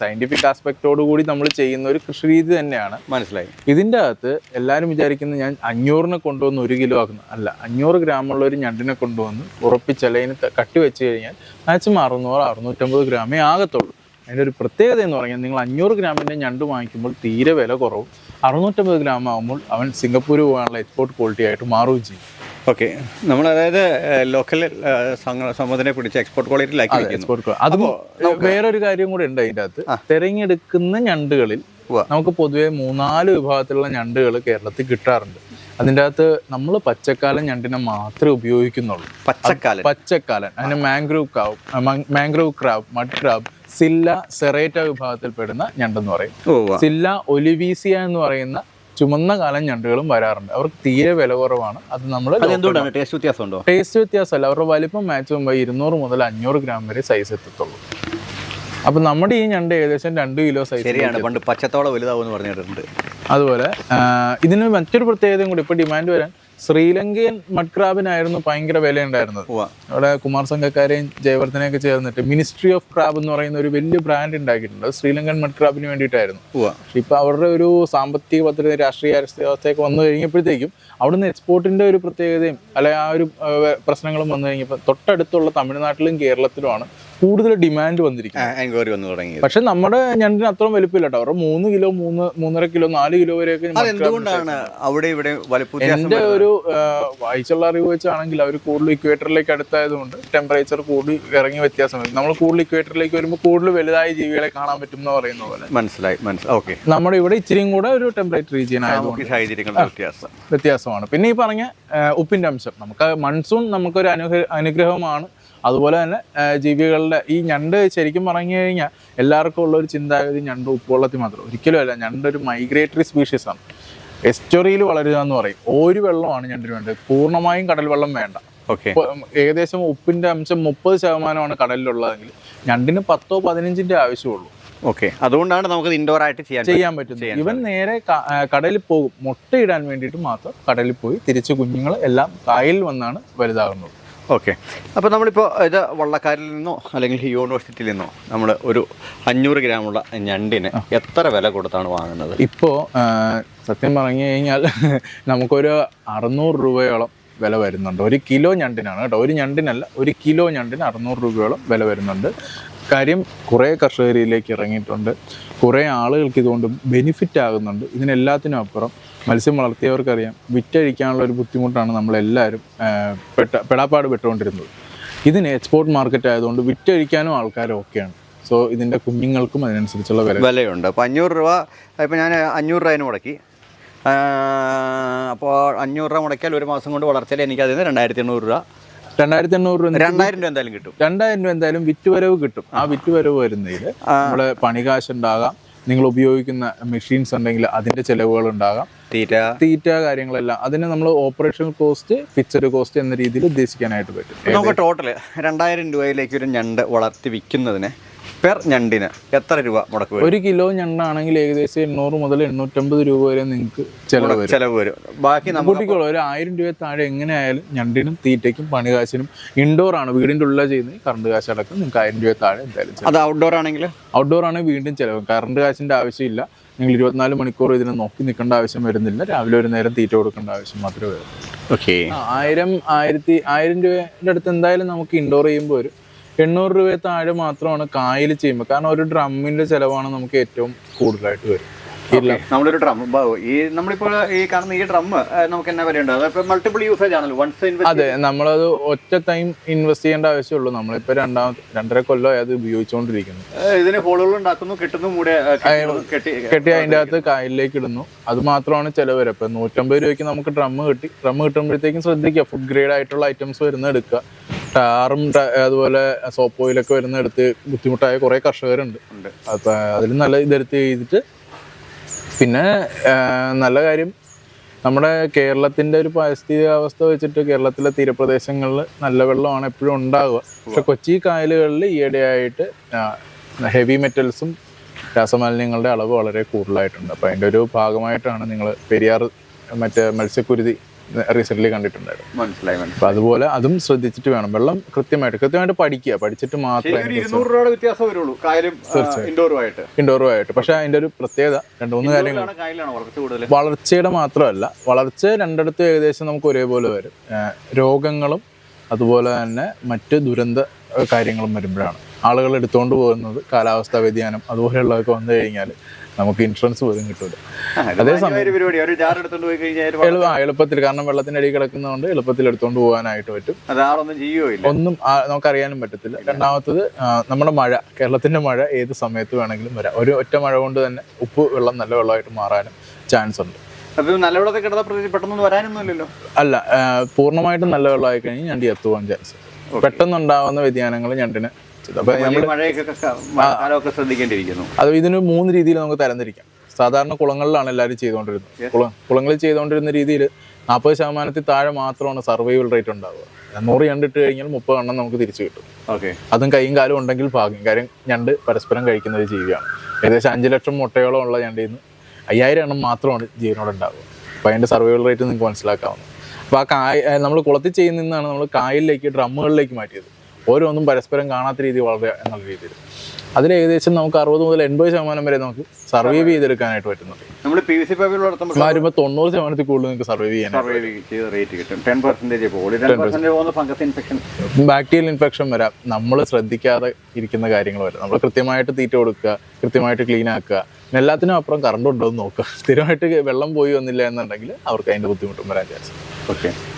സയന്റിഫിക് ആസ്പെക്റ്റോട് കൂടി നമ്മൾ ചെയ്യുന്ന ഒരു കൃഷി രീതി തന്നെയാണ്. മനസ്സിലായി. ഇതിൻ്റെ അകത്ത് എല്ലാവരും വിചാരിക്കുന്നത് ഞാൻ 500-നെ കൊണ്ടുവന്ന് 1 കിലോ ആക്കുന്നു. അല്ല, 500 ഗ്രാമുള്ള ഒരു ഞണ്ടിനെ കൊണ്ടുവന്ന് ഉറപ്പിച്ചലയിന് കട്ടി വെച്ച് കഴിഞ്ഞാൽ മാക്സിമം 600-650 ഗ്രാമേ ആകത്തുള്ളൂ. അതിൻ്റെ ഒരു പ്രത്യേകത എന്ന് പറഞ്ഞാൽ നിങ്ങൾ 500 ഗ്രാമിൻ്റെ ഞണ്ട് വാങ്ങിക്കുമ്പോൾ തീരെ വില കുറവും, 650 ഗ്രാം ആകുമ്പോൾ അവൻ സിംഗപ്പൂർ പോകാനുള്ള എക്സ്പോർട്ട് ക്വാളിറ്റി ആയിട്ട് മാറുകയും ചെയ്യും. ഓക്കെ, നമ്മൾ അതായത് ലോക്കൽ സമുദ്രനെ പിടിച്ച് എക്സ്പോർട്ട് ക്വാളിറ്റിയിലാക്കി എക്സ്പോർട്ട്. അത് വേറൊരു കാര്യം കൂടെ ഉണ്ട് അതിൻ്റെ അകത്ത്. തിരഞ്ഞെടുക്കുന്ന ഞണ്ടുകളിൽ നമുക്ക് പൊതുവെ 3-4 വിഭാഗത്തിലുള്ള ഞണ്ടുകൾ കേരളത്തിൽ കിട്ടാറുണ്ട്. അതിൻ്റെ അകത്ത് നമ്മൾ പച്ചക്കാലൻ ഞണ്ടിനെ മാത്രമേ ഉപയോഗിക്കുന്നുള്ളൂ. പച്ചക്കാലൻ അതിന് മാംഗ്രൂവ് ക്രാബ്, മഡ് ക്രാബ്, സില്ല, സെറേറ്റ വിഭാഗത്തിൽപ്പെടുന്ന ഞണ്ടെന്ന് പറയും. സില്ല ഒലിവീസിയ എന്ന് പറയുന്ന ചുമന്ന കാലൻ ഞണ്ടുകളും വരാറുണ്ട്. അവർക്ക് തീരെ വില കുറവാണ്. അത് നമ്മൾ ടേസ്റ്റ് വ്യത്യാസമുണ്ടോ? ടേസ്റ്റ് വ്യത്യാസമല്ല, അവരുടെ വലിപ്പം മാക്സിമം 200 മുതൽ 500 ഗ്രാം വരെ സൈസ് എത്തത്തുള്ളൂ. അപ്പൊ നമ്മുടെ ഈ ഞണ്ട് ഏകദേശം 2 കിലോ സൈസ്. പണ്ട് പച്ചത്തോളം വലുതാവുമെന്ന് പറഞ്ഞിട്ടുണ്ട്. അതുപോലെ ഇതിന് മറ്റൊരു പ്രത്യേകതയും കൂടി. ഇപ്പൊ ഡിമാൻഡ് വരാൻ ശ്രീലങ്കൻ മഡ് ക്രാബിനായിരുന്നു ഭയങ്കര വില ഉണ്ടായിരുന്നത്. അവിടെ കുമാർ സംഘക്കാരെയും ജയവർദ്ധനെയൊക്കെ ചേർന്നിട്ട് മിനിസ്ട്രി ഓഫ് ക്രാബ് എന്ന് പറയുന്ന ഒരു വലിയ ബ്രാൻഡ് ഉണ്ടാക്കിയിട്ടുണ്ട്. ശ്രീലങ്കൻ മഡ് ക്രാബിന് വേണ്ടിയിട്ടായിരുന്നു. പക്ഷെ ഇപ്പൊ അവരുടെ ഒരു സാമ്പത്തിക ഭദ്രത, രാഷ്ട്രീയ അവസ്ഥയൊക്കെ വന്നു കഴിഞ്ഞപ്പോഴത്തേക്കും അവിടുന്ന് എക്സ്പോർട്ടിന്റെ ഒരു പ്രത്യേകതയും അല്ലെ ആ ഒരു പ്രശ്നങ്ങളും വന്നു കഴിഞ്ഞപ്പോൾ തൊട്ടടുത്തുള്ള തമിഴ്നാട്ടിലും കേരളത്തിലുമാണ് കൂടുതൽ ഡിമാൻഡ് വന്നിരിക്കുന്നത്. പക്ഷെ നമ്മുടെ ഞണ്ടിന് അത്രയും വലുപ്പമില്ല കേട്ടോ. അവരുടെ 3 കിലോ 3.5 കിലോ 4 കിലോ വരെയൊക്കെ. എന്റെ ഒരു വായിച്ചുള്ള അറിവ് വെച്ചാണെങ്കിൽ അവർ കൂടുതൽ ഇക്വേറ്ററിലേക്ക് അടുത്തായതുകൊണ്ട് ടെമ്പറേച്ചർ കൂടി ഇറങ്ങി വ്യത്യാസം വരും. നമ്മൾ കൂടുതൽ ഇക്വേറ്ററിലേക്ക് വരുമ്പോൾ കൂടുതൽ വലുതായ ജീവികളെ കാണാൻ പറ്റും എന്ന് പറയുന്ന പോലെ. മനസ്സിലായി. നമ്മുടെ ഇവിടെ ഇച്ചിരിയും കൂടെ ഒരു ടെമ്പറേച്ചർ റീജിയൻ ആയതുകൊണ്ട് വ്യത്യാസമാണ്. പിന്നെ ഈ പറഞ്ഞ ഉപ്പിന്റെ അംശം, നമുക്ക് മൺസൂൺ നമുക്കൊരു അനുഗ്രഹമാണ്. അതുപോലെ തന്നെ ജീവികളുടെ ഈ ഞണ്ട് ശരിക്കും പറഞ്ഞു കഴിഞ്ഞാൽ എല്ലാവർക്കും ഉള്ളൊരു ചിന്താഗതി ഞണ്ട് ഉപ്പുവെള്ളത്തിൽ മാത്രം. ഒരിക്കലും അല്ല. ഞണ്ട് ഒരു മൈഗ്രേറ്ററി സ്പീഷീസ് ആണ്. എസ്റ്റോറിയിൽ വളരുക എന്ന് പറയും. ഒരു വെള്ളമാണ് ഞണ്ടിന് വേണ്ടത്. പൂർണ്ണമായും കടൽ വെള്ളം വേണ്ട. ഏകദേശം ഉപ്പിന്റെ അംശം 30% കടലിലുള്ളതെങ്കിൽ ഞണ്ടിന് 10-15 ആവശ്യമുള്ളൂ. അതുകൊണ്ടാണ് നമുക്ക് ഇൻഡോർ ആയിട്ട് ചെയ്യാൻ പറ്റുന്നത്. ഇവൻ നേരെ കടലിൽ പോകും. മുട്ടയിടാൻ വേണ്ടിയിട്ട് മാത്രം കടലിൽ പോയി തിരിച്ച് കുഞ്ഞുങ്ങൾ എല്ലാം കായലിൽ വന്നാണ് വലുതാകുന്നത്. അപ്പോൾ നമ്മളിപ്പോൾ ഇത് വള്ളക്കാരിൽ നിന്നോ അല്ലെങ്കിൽ യൂണിവേഴ്സിറ്റിയിൽ നിന്നോ നമ്മൾ ഒരു 500 ഗ്രാമുള്ള ഞണ്ടിന് എത്ര വില കൊടുത്താണ് വാങ്ങുന്നത്? ഇപ്പോൾ സത്യം പറഞ്ഞു കഴിഞ്ഞാൽ നമുക്കൊരു 600 രൂപയോളം വില വരുന്നുണ്ട്. 1 കിലോ ഞണ്ടിനാണ് കേട്ടോ. ഒരു ഞണ്ടിനല്ല, 1 കിലോ ഞണ്ടിന് 600 രൂപയോളം വില വരുന്നുണ്ട്. കാര്യം കുറേ കർഷകരിലേക്ക് ഇറങ്ങിയിട്ടുണ്ട്. കുറേ ആളുകൾക്ക് ഇതുകൊണ്ട് ബെനിഫിറ്റ് ആകുന്നുണ്ട്. ഇതിനെല്ലാത്തിനും അപ്പുറം മത്സ്യം വളർത്തിയവർക്കറിയാം വിറ്റഴിക്കാനുള്ള ഒരു ബുദ്ധിമുട്ടാണ് നമ്മളെല്ലാവരും പെടാപ്പാട് പെട്ടുകൊണ്ടിരുന്നത്. ഇതിന് എക്സ്പോർട്ട് മാർക്കറ്റ് ആയതുകൊണ്ട് വിറ്റഴിക്കാനും ആൾക്കാരും ഒക്കെയാണ്. സോ ഇതിൻ്റെ കുഞ്ഞുങ്ങൾക്കും അതിനനുസരിച്ചുള്ള വിലയുണ്ട്. അപ്പോൾ 500 രൂപ, ഇപ്പോൾ ഞാൻ 500 രൂപ മുടക്കി. അപ്പോൾ 500 രൂപ മുടക്കിയാൽ ഒരു മാസം കൊണ്ട് വളർച്ചയിൽ എനിക്ക് അതിൽ നിന്ന് 2800 രൂപ 2800 രൂപ 2000 രൂപ എന്തായാലും കിട്ടും. 2000 രൂപ എന്തായാലും വിറ്റുവരവ് കിട്ടും. ആ വിറ്റുവരവ് വരുന്നതിൽ നമ്മള് പണികാശുണ്ടാകാം, നിങ്ങൾ ഉപയോഗിക്കുന്ന മെഷീൻസ് ഉണ്ടെങ്കിൽ അതിന്റെ ചെലവുകൾ ഉണ്ടാകാം, തീറ്റ കാര്യങ്ങളെല്ലാം. അതിന് നമ്മൾ ഓപ്പറേഷൻ കോസ്റ്റ്, ഫിക്സഡ് കോസ്റ്റ് എന്ന രീതിയിൽ ഉദ്ദേശിക്കാനായിട്ട് പറ്റും. നമുക്ക് ടോട്ടൽ 2000 രൂപയിലേക്ക് ഒരു ഞണ്ട് വളർത്തി വിൽക്കുന്നതിന് പെർ ഞണ്ടിന് എത്ര രൂപ മുടക്ക് വരും? 1 കിലോ ഞണ്ടാണെങ്കിൽ ഏകദേശം 800 മുതൽ 850 രൂപ വരെ നിങ്ങൾക്ക് ചെലവ് വരും. ബാക്കി കൂട്ടിക്കോളൂ. ഒരു 1000 രൂപ താഴെ എങ്ങനെയായാലും ഞണ്ടിനും തീറ്റയ്ക്കും പണികാശിനും. ഇൻഡോർ ആണ്, വീടിൻ്റെ ഉള്ളിൽ ചെയ്യുന്നത്. കറണ്ട് കാശ് അടക്കം നിങ്ങൾക്ക് 1000 രൂപ താഴെ എന്തായാലും. അത് ഔട്ട്ഡോർ ആണെങ്കിൽ വീണ്ടും ചിലവ്. കറണ്ട് കാശിൻ്റെ ആവശ്യമില്ല. നിങ്ങൾ 24 മണിക്കൂർ ഇതിനെ നോക്കി നിൽക്കേണ്ട ആവശ്യം വരുന്നില്ല. രാവിലെ ഒരു നേരം തീറ്റ കൊടുക്കേണ്ട ആവശ്യം മാത്രമേ വരൂ. 1000 രൂപയുടെ അടുത്ത് എന്തായാലും നമുക്ക് ഇൻഡോർ ചെയ്യുമ്പോൾ ഒരു 800 രൂപ താഴെ മാത്രമാണ് കായൽ ചെയ്യുമ്പോൾ. കാരണം ഒരു ഡ്രമ്മിൻ്റെ ചിലവാണ് നമുക്ക് ഏറ്റവും കൂടുതലായിട്ട് വരും. നമ്മളൊരു ഡ്രം ഈ നമ്മളിപ്പോൾ ഈ കാണുന്ന ഈ ഡ്രം നമുക്ക് എന്നാ വിലയുണ്ട്? അതൊക്കെ മൾട്ടിപ്പിൾ യൂസേജ് ആണല്ലോ, വൺസ് അതെ, നമ്മളത് ഒറ്റ ടൈം ഇൻവെസ്റ്റ് ചെയ്യേണ്ട ആവശ്യമുള്ളൂ. നമ്മളിപ്പോ 2.5 കൊല്ലമായി അത് ഉപയോഗിച്ചുകൊണ്ടിരിക്കുന്നു. ഇതിന് ഹോളുകൾ ഉണ്ടാക്കുന്നു, കിട്ടുന്നു, കെട്ടി അതിൻ്റെ അകത്ത് കായലിലേക്ക് ഇടുന്നു. അത് മാത്രമാണ് ചിലവ് വരെ. ഇപ്പൊ 150 രൂപയ്ക്ക് നമുക്ക് ഡ്രം കിട്ടുമ്പോഴത്തേക്കും ശ്രദ്ധിക്കുക, ഫുഡ് ഗ്രേഡ് ആയിട്ടുള്ള ഐറ്റംസ് വരുന്ന എടുക്കുക. ടാറും അതുപോലെ സോപ്പ് ഓയിലൊക്കെ വരുന്ന എടുത്ത് ബുദ്ധിമുട്ടായ കുറെ കർഷകരുണ്ട്. അപ്പൊ അതിൽ നല്ല ഇതെടുത്ത് ചെയ്തിട്ട്, പിന്നെ നല്ല കാര്യം, നമ്മുടെ കേരളത്തിന്റെ ഒരു പാരിസ്ഥിതിക അവസ്ഥ വെച്ചിട്ട് കേരളത്തിലെ തീരപ്രദേശങ്ങളിൽ നല്ല വെള്ളമാണ് എപ്പോഴും ഉണ്ടാവുക. പക്ഷെ കൊച്ചി കായലുകളിൽ ഈയിടെയായിട്ട് ഹെവി മെറ്റൽസും രാസമാലിന്യങ്ങളുടെ അളവ് വളരെ കൂടുതലായിട്ടുണ്ട്. അപ്പോൾ അതിൻ്റെ ഒരു ഭാഗമായിട്ടാണ് നിങ്ങൾ പെരിയാർ മത്സ്യക്കുരുതി റീസെൻ്റ്ലി കണ്ടിട്ടുണ്ടായിരുന്നു. മനസ്സിലായി. അപ്പോൾ അതുപോലെ അതും ശ്രദ്ധിച്ചിട്ട് വേണം. വെള്ളം കൃത്യമായിട്ട് പഠിച്ചിട്ട് മാത്രമേ ഇൻഡോറുമായിട്ട്. പക്ഷെ അതിൻ്റെ ഒരു പ്രത്യേകത 2-3 കാര്യങ്ങൾ. വളർച്ചയുടെ മാത്രമല്ല, വളർച്ച രണ്ടിടത്തും ഏകദേശം നമുക്ക് ഒരേപോലെ വരും. രോഗങ്ങളും അതുപോലെ തന്നെ മറ്റ് ദുരന്ത കാര്യങ്ങളും വരുമ്പോഴാണ് ആളുകൾ എടുത്തുകൊണ്ട് പോകുന്നത്. കാലാവസ്ഥാ വ്യതിയാനം അതുപോലെയുള്ളതൊക്കെ വന്നു കഴിഞ്ഞാൽ നമുക്ക് ഇൻഷുറൻസ് പോലും കിട്ടില്ല. അതേസമയം എളുപ്പത്തിൽ, കാരണം വെള്ളത്തിന്റെ അടി കിടക്കുന്നതുകൊണ്ട് എളുപ്പത്തിൽ എടുത്തുകൊണ്ട് പോകാനായിട്ട് പറ്റും. ഒന്നും നമുക്കറിയാനും പറ്റത്തില്ല. രണ്ടാമത്തത്, നമ്മുടെ മഴ, കേരളത്തിന്റെ മഴ ഏത് സമയത്ത് വേണമെങ്കിലും വരാം. ഒരു ഒറ്റ മഴ കൊണ്ട് തന്നെ ഉപ്പ് വെള്ളം നല്ല വെള്ളമായിട്ട് മാറാനും ചാൻസ് ഉണ്ട്. അല്ല, പൂർണ്ണമായിട്ടും നല്ല വെള്ളമായി കഴിഞ്ഞാൽ ഞണ്ടി എത്തുവാൻ ചാൻസ്. പെട്ടെന്നുണ്ടാവുന്ന വ്യതിയാനങ്ങൾ ഞണ്ടിന് അത് ഇതിന് 3 രീതിയിൽ നമുക്ക് തരംതിരിക്കാം. സാധാരണ കുളങ്ങളിലാണ് എല്ലാവരും ചെയ്തുകൊണ്ടിരുന്നത്. കുളങ്ങളിൽ ചെയ്തുകൊണ്ടിരുന്ന രീതിയിൽ 40% താഴെ മാത്രമാണ് സർവൈവൽ റേറ്റ് ഉണ്ടാവുക. 100 ഞണ്ട് ഇട്ട് കഴിഞ്ഞാൽ 30 എണ്ണം നമുക്ക് തിരിച്ചു കിട്ടും. അതും കൈയും കാലും ഉണ്ടെങ്കിൽ ഭാഗ്യം. കാര്യം ഞണ്ട് പരസ്പരം കഴിക്കുന്ന ഒരു ജീവിയാണ്. ഏകദേശം 5 ലക്ഷം മുട്ടയോളം ഉള്ള ഞണ്ടിൽ നിന്ന് 5000 എണ്ണം മാത്രമാണ് ജീവനോട് ഉണ്ടാവുക. അപ്പോൾ അതിൻ്റെ സർവൈവൽ റേറ്റ് നിങ്ങൾക്ക് മനസ്സിലാക്കാവുന്നത്. അപ്പോൾ നമ്മൾ കുളത്തിൽ ചെയ്യുന്നതാണ് നമ്മൾ കായലിലേക്ക്, ഡ്രമ്മുകളിലേക്ക് മാറ്റിയത്. ഓരോന്നും പരസ്പരം കാണാത്ത രീതി വളരെ എന്നുള്ള രീതിയിൽ അതിൽ ഏകദേശം നമുക്ക് 60 മുതൽ 80% വരെ നമുക്ക് സർവൈവ് ചെയ്തെടുക്കാനായിട്ട് പറ്റുന്നുണ്ട്. നമ്മൾ PVC പൈപ്പിൽ വരുമ്പോൾ 90% കൂടുതൽ നിങ്ങൾക്ക് സർവൈവ് ചെയ്യാൻ. ബാക്ടീരിയൽ ഇൻഫെക്ഷൻ വരാം. നമ്മൾ ശ്രദ്ധിക്കാതെ ഇരിക്കുന്ന കാര്യങ്ങൾ വരാം. നമ്മൾ കൃത്യമായിട്ട് തീറ്റ കൊടുക്കുക, കൃത്യമായിട്ട് ക്ലീൻ ആക്കുക, എല്ലാത്തിനും അപ്പുറം കറണ്ട് ഉണ്ടോ എന്ന് നോക്കുക. സ്ഥിരമായിട്ട് വെള്ളം പോയി വന്നില്ല എന്നുണ്ടെങ്കിൽ അവർക്ക് അതിൻ്റെ ബുദ്ധിമുട്ടും വരാൻ ചാൻസ്.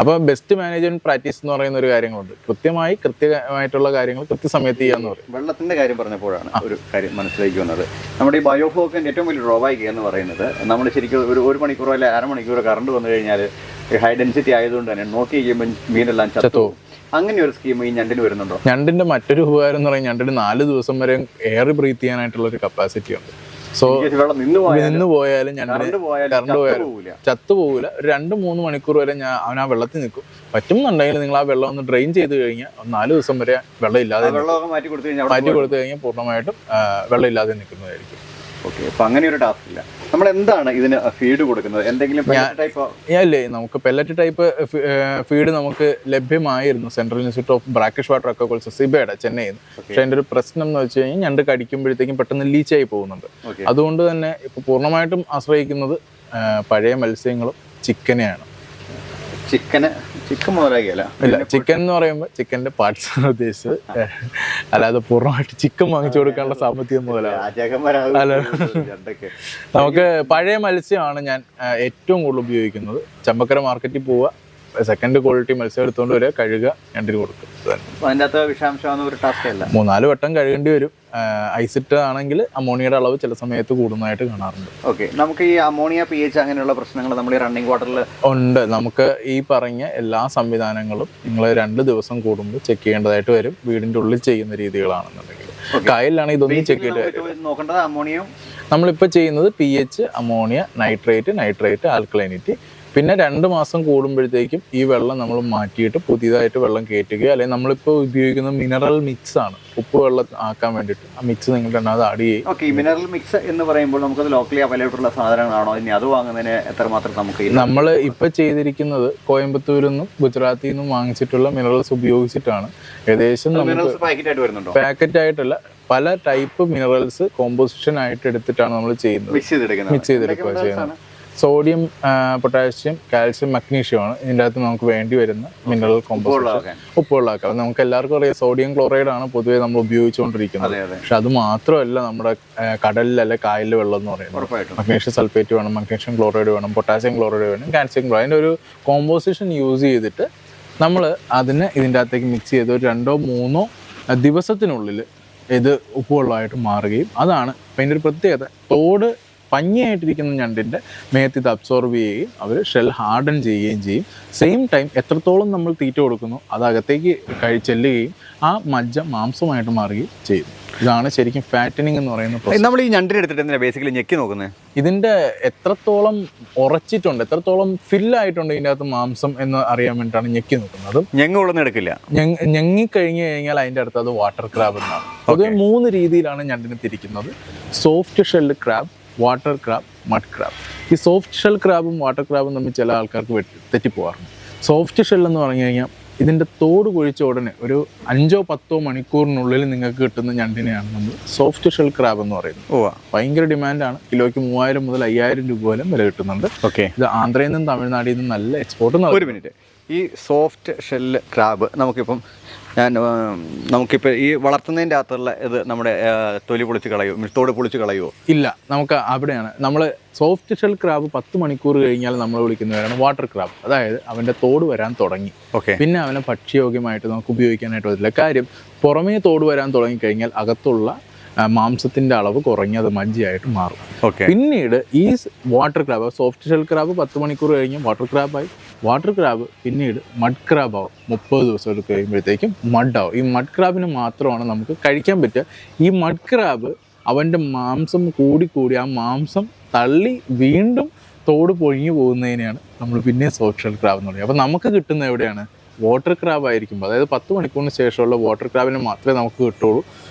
അപ്പോൾ ബെസ്റ്റ് മാനേജ്മെന്റ് പ്രാക്ടീസ് എന്ന് പറയുന്ന ഒരു കാര്യങ്ങളുണ്ട്. കൃത്യമായിട്ടുള്ള കാര്യങ്ങൾ കൃത്യസമയത്ത് ചെയ്യാന്ന് പറയും. വെള്ളത്തിന്റെ കാര്യം പറഞ്ഞപ്പോഴാണ് ഒരു കാര്യം മനസ്സിലേക്ക് വന്നത്. നമ്മുടെ ഈ ബയോഫ്ലോക്കിന്റെ ഏറ്റവും വലിയ ഡ്രോബാക്ക് എന്ന് പറയുന്നത്, നമ്മൾ ശരിക്കും ഒരു 1 മണിക്കൂറോ അല്ലെ 1/2 മണിക്കൂറോ കറണ്ട് വന്നു കഴിഞ്ഞാൽ ഹൈ ഡെൻസിറ്റി ആയതുകൊണ്ട് തന്നെ നോക്കി കഴിയുമ്പോൾ മീനെല്ലാം ചത്തു. അങ്ങനെ ഒരു സ്കീം ഈ ഞണ്ടിന് വരുന്നുണ്ടോ? ഞണ്ടിന്റെ മറ്റൊരു ഉപകാരം എന്ന് പറയുന്നത് ഞണ്ടിന് 4 ദിവസം വരെ എയർ ബ്രീത്ത് ചെയ്യാനായിട്ടുള്ള ഒരു കപ്പാസിറ്റി ഉണ്ട്. സോ നിന്ന് പോയാലും കറണ്ട് പോയാലും ചത്തുപോകില്ല. 2-3 മണിക്കൂർ വരെ അവൻ ആ വെള്ളത്തിൽ നിൽക്കും. പറ്റുന്നുണ്ടെങ്കിൽ നിങ്ങൾ ആ വെള്ളം ഒന്ന് ഡ്രെയിൻ ചെയ്ത് കഴിഞ്ഞാൽ 4 ദിവസം വരെ വെള്ളം ഇല്ലാതെ മാറ്റി കൊടുത്തു കഴിഞ്ഞാൽ പൂർണ്ണമായിട്ടും വെള്ളം ഇല്ലാതെ നിൽക്കുന്നതായിരിക്കും. ഓക്കെ, അപ്പൊ അങ്ങനെ ഒരു ടാസ്ക് ഇല്ല. നമ്മൾ എന്താണ് ഇതിന് ഫീഡ് കൊടുക്കുന്നത്? എന്തെങ്കിലും അല്ലേ, നമുക്ക് പെല്ലറ്റ് ടൈപ്പ് ഫീഡ് നമുക്ക് ലഭ്യമായിരുന്നു central institute of brackish water aquaculture, സിബയുടെ, ചെന്നൈയിൽ നിന്ന്. പക്ഷെ അതിൻ്റെ ഒരു പ്രശ്നം എന്ന് വെച്ച് കഴിഞ്ഞാൽ ഞണ്ട് കടിക്കുമ്പോഴത്തേക്കും പെട്ടെന്ന് ലീച്ചായി പോകുന്നുണ്ട്. അതുകൊണ്ട് തന്നെ ഇപ്പോൾ പൂർണ്ണമായിട്ടും ആശ്രയിക്കുന്നത് പഴയ മത്സ്യങ്ങളും ചിക്കനെയാണ്. ചിക്കൻ മുതലാക്കിയല്ല, ഇല്ല, ചിക്കൻ എന്ന് പറയുമ്പോൾ ചിക്കൻ്റെ പാർട്സ് ആണ് ഉദ്ദേശിച്ചത്. അല്ലാതെ പൂർണ്ണമായിട്ട് ചിക്കൻ വാങ്ങിച്ചു കൊടുക്കാനുള്ള സാമ്പത്തികം മുതലാണ്. നമുക്ക് പഴയ മത്സ്യമാണ് ഞാൻ ഏറ്റവും കൂടുതൽ ഉപയോഗിക്കുന്നത്. ചമ്പക്കര മാർക്കറ്റിൽ പോവുക, സെക്കൻഡ് ക്വാളിറ്റി മത്സ്യം എടുത്തുകൊണ്ട് വരിക, കഴുകുക, ഞണ്ടിന് കൊടുക്കും. അതിൻ്റെ അകത്ത് വിഷാംശം ഒരു ടാസ്ക് അല്ല. 3-4 വട്ടം കഴുകേണ്ടി വരും. ഐസിട്ട് ആണെങ്കിൽ അമോണിയയുടെ അളവ് ചില സമയത്ത് കൂടുന്നതായിട്ട് കാണാറുണ്ട്. ഓക്കെ, നമുക്ക് ഈ അമോണിയ pH അങ്ങനെയുള്ള പ്രശ്നങ്ങൾ നമ്മൾ ഈ റണ്ണിങ് വാട്ടറിൽ ഉണ്ട്. നമുക്ക് ഈ പറഞ്ഞ എല്ലാ സംവിധാനങ്ങളും നിങ്ങൾ 2 ദിവസം കൂടുമ്പോൾ ചെക്ക് ചെയ്യേണ്ടതായിട്ട് വരും. വീടിൻ്റെ ഉള്ളിൽ ചെയ്യുന്ന രീതികളാണെന്നുണ്ടെങ്കിൽ. കായലിലാണ് ഇതൊന്നും ചെക്ക് ചെയ്തിട്ട് നോക്കേണ്ടത്. അമോണിയം നമ്മളിപ്പോൾ ചെയ്യുന്നത് pH, അമോണിയ, നൈട്രേറ്റ്, ആൽക്കലൈനിറ്റി. പിന്നെ 2 മാസം കൂടുമ്പോഴത്തേക്കും ഈ വെള്ളം നമ്മൾ മാറ്റിയിട്ട് പുതിയതായിട്ട് വെള്ളം കയറ്റുകയോ, അല്ലെങ്കിൽ നമ്മളിപ്പോൾ ഉപയോഗിക്കുന്ന മിനറൽ മിക്സ് ആണ് ഉപ്പ് വെള്ളം ആക്കാൻ വേണ്ടിയിട്ട്. ആ മിക്സ് നിങ്ങൾ അത് ആഡ് ചെയ്യും. ഓക്കെ, മിനറൽ മിക്സ് എന്ന് പറയുമ്പോൾ നമുക്കത് ലോക്കലി അവൈലബിൾ ഉള്ള സാധനങ്ങളാണോ? ഇനി അത് വാങ്ങുന്നതിന് എത്രമാത്രം നമുക്ക്? നമ്മൾ ഇപ്പോൾ ചെയ്തിരിക്കുന്നത് കോയമ്പത്തൂരിൽ നിന്നും ഗുജറാത്തിൽ നിന്നും വാങ്ങിച്ചിട്ടുള്ള മിനറൽസ് ഉപയോഗിച്ചിട്ടാണ്. ഏകദേശം നമുക്ക് പാക്കറ്റ് ആയിട്ടല്ല, പല ടൈപ്പ് മിനറൽസ് കോമ്പോസിഷൻ ആയിട്ട് എടുത്തിട്ടാണ് നമ്മൾ ചെയ്യുന്നത്. മിക്സ് ചെയ്തെടുക്കുക ചെയ്യുന്നത്. സോഡിയം, പൊട്ടാസ്യം, കാൽസ്യം, മഗ്നീഷ്യം ആണ് ഇതിൻ്റെ അകത്ത് നമുക്ക് വേണ്ടി വരുന്ന മിനറൽ കോമ്പോസിഷൻ. ഉപ്പുവെള്ളമാക്കാം. നമുക്ക് എല്ലാവർക്കും അറിയാം സോഡിയം ക്ലോറൈഡ് ആണ് പൊതുവെ നമ്മൾ ഉപയോഗിച്ചുകൊണ്ടിരിക്കുന്നത്. പക്ഷെ അത് മാത്രമല്ല നമ്മുടെ കടലിലല്ല കായലിലെ വെള്ളം എന്ന് പറയുന്നത്. മഗ്നീഷ്യം സൾഫേറ്റ് വേണം, മഗ്നീഷ്യം ക്ലോറൈഡ് വേണം, പൊട്ടാസ്യം ക്ലോറൈഡ് വേണം, കാൽസ്യം ക്ലോറൈഡ്. അതിൻ്റെ ഒരു കോമ്പോസിഷൻ യൂസ് ചെയ്തിട്ട് നമ്മൾ അതിനെ ഇതിൻ്റെ അകത്തേക്ക് മിക്സ് ചെയ്ത് ഒരു 2-3 ദിവസത്തിനുള്ളിൽ ഇത് ഉപ്പുവെള്ളമായിട്ട് മാറുകയും അതാണ് അതിൻ്റെ ഒരു പ്രത്യേകത. തോട് പഞ്ഞിയായിട്ടിരിക്കുന്ന ഞണ്ടിൻ്റെ മേത്ത് ഇത് അബ്സോർബ് ചെയ്യുകയും അവർ ഷെൽ ഹാർഡൻ ചെയ്യുകയും ചെയ്യും. സെയിം ടൈം എത്രത്തോളം നമ്മൾ തീറ്റ കൊടുക്കുന്നു അത് അകത്തേക്ക് ചെല്ലുകയും ആ മജ്ജ മാംസമായിട്ട് മാറുകയും ചെയ്യും. ഇതാണ് ശരിക്കും ഫാറ്റനിങ് എന്ന് പറയുന്ന പ്രോസസ്. നമ്മൾ ഈ ഞണ്ടിനെ എടുത്തിട്ട് എന്തിനാ ബേസിക്കലി ഞെക്കി നോക്കുന്നത്? ഇതിൻ്റെ എത്രത്തോളം ഉറച്ചിട്ടുണ്ട്, എത്രത്തോളം ഫില്ലായിട്ടുണ്ട് ഇതിൻ്റെ അകത്ത് മാംസം എന്ന് അറിയാൻ വേണ്ടിയിട്ടാണ് ഞെക്കി നോക്കുന്നത്. ഞെങ്ങുള്ളൊന്നും എടുക്കില്ല. ഞെങ്ങിക്കഴിഞ്ഞ് കഴിഞ്ഞാൽ അതിൻ്റെ അടുത്ത് അത് വാട്ടർ ക്രാബ് എന്നാണ്. പൊതുവെ 3 രീതിയിലാണ് ഞണ്ടിനെ തിരിക്കുന്നത്: soft shell crab, water crab, mud crab. ഈ സോഫ്റ്റ് ഷെൽ ക്രാബും വാട്ടർ ക്രാബും തമ്മിൽ ചില ആൾക്കാർക്ക് തെറ്റിപ്പോകാറുണ്ട്. സോഫ്റ്റ് ഷെൽ എന്ന് പറഞ്ഞു കഴിഞ്ഞാൽ ഇതിൻ്റെ തോട് കൊഴിച്ച ഉടനെ ഒരു 5-10 മണിക്കൂറിനുള്ളിൽ നിങ്ങൾക്ക് കിട്ടുന്ന ഞണ്ടിനെയാണ് നമ്മൾ സോഫ്റ്റ് ഷെൽ ക്രാബ് എന്ന് പറയുന്നത്. ഭയങ്കര ഡിമാൻഡാണ്. കിലോയ്ക്ക് 3000 മുതൽ 5000 രൂപ വരെ വില കിട്ടുന്നുണ്ട്. ഇത് ആന്ധ്രയിൽ നിന്നും തമിഴ്നാട്ടിൽ നിന്നും നല്ല എക്സ്പോർട്ട്. ഒരു മിനിറ്റ്, ഈ സോഫ്റ്റ് ഷെൽ ക്രാബ് നമുക്കിപ്പോൾ ഈ വളർത്തുന്നതിൻ്റെ അകത്തുള്ള ഇത് നമ്മുടെ തൊലി പൊളിച്ച് കളയുമോ, തോട് പൊളിച്ച് കളയുമോ? ഇല്ല, നമുക്ക് അവിടെയാണ് നമ്മൾ സോഫ്റ്റ് ഷെൽ ക്രാബ് 10 മണിക്കൂർ കഴിഞ്ഞാൽ നമ്മൾ വിളിക്കുന്നവരാണ് വാട്ടർ ക്രാബ്. അതായത് അവൻ്റെ തോട് വരാൻ തുടങ്ങി, പിന്നെ അവനെ ഭക്ഷ്യയോഗ്യമായിട്ട് നമുക്ക് ഉപയോഗിക്കാനായിട്ട് പറ്റില്ല. കാര്യം പുറമേ തോട് വരാൻ തുടങ്ങിക്കഴിഞ്ഞാൽ അകത്തുള്ള മാംസത്തിൻ്റെ അളവ് കുറഞ്ഞത് മജ്ജിയായിട്ട് മാറും. പിന്നീട് ഈ water crab, soft shell crab 10 മണിക്കൂർ കഴിഞ്ഞ് വാട്ടർ ക്രാബായി. വാട്ടർ ക്രാബ് പിന്നീട് മഡ് ക്രാബാവും. 30 ദിവസം എടുത്ത് കഴിയുമ്പോഴത്തേക്കും മഡാവും. ഈ മഡ് ക്രാബിന് മാത്രമാണ് നമുക്ക് കഴിക്കാൻ പറ്റുക. ഈ മഡ് ക്രാബ് അവൻ്റെ മാംസം കൂടി ആ മാംസം തള്ളി വീണ്ടും തോട് പൊഴിഞ്ഞു പോകുന്നതിനെയാണ് നമ്മൾ പിന്നെ സോഫ്റ്റ് ഷെൽ ക്രാബ് എന്ന് പറയുന്നത്. അപ്പോൾ നമുക്ക് കിട്ടുന്ന എവിടെയാണ്? വാട്ടർ ക്രാബ് ആയിരിക്കുമ്പോൾ, അതായത് 10 മണിക്കൂറിന് ശേഷമുള്ള വാട്ടർ ക്രാബിന് മാത്രമേ നമുക്ക് കിട്ടുള്ളൂ.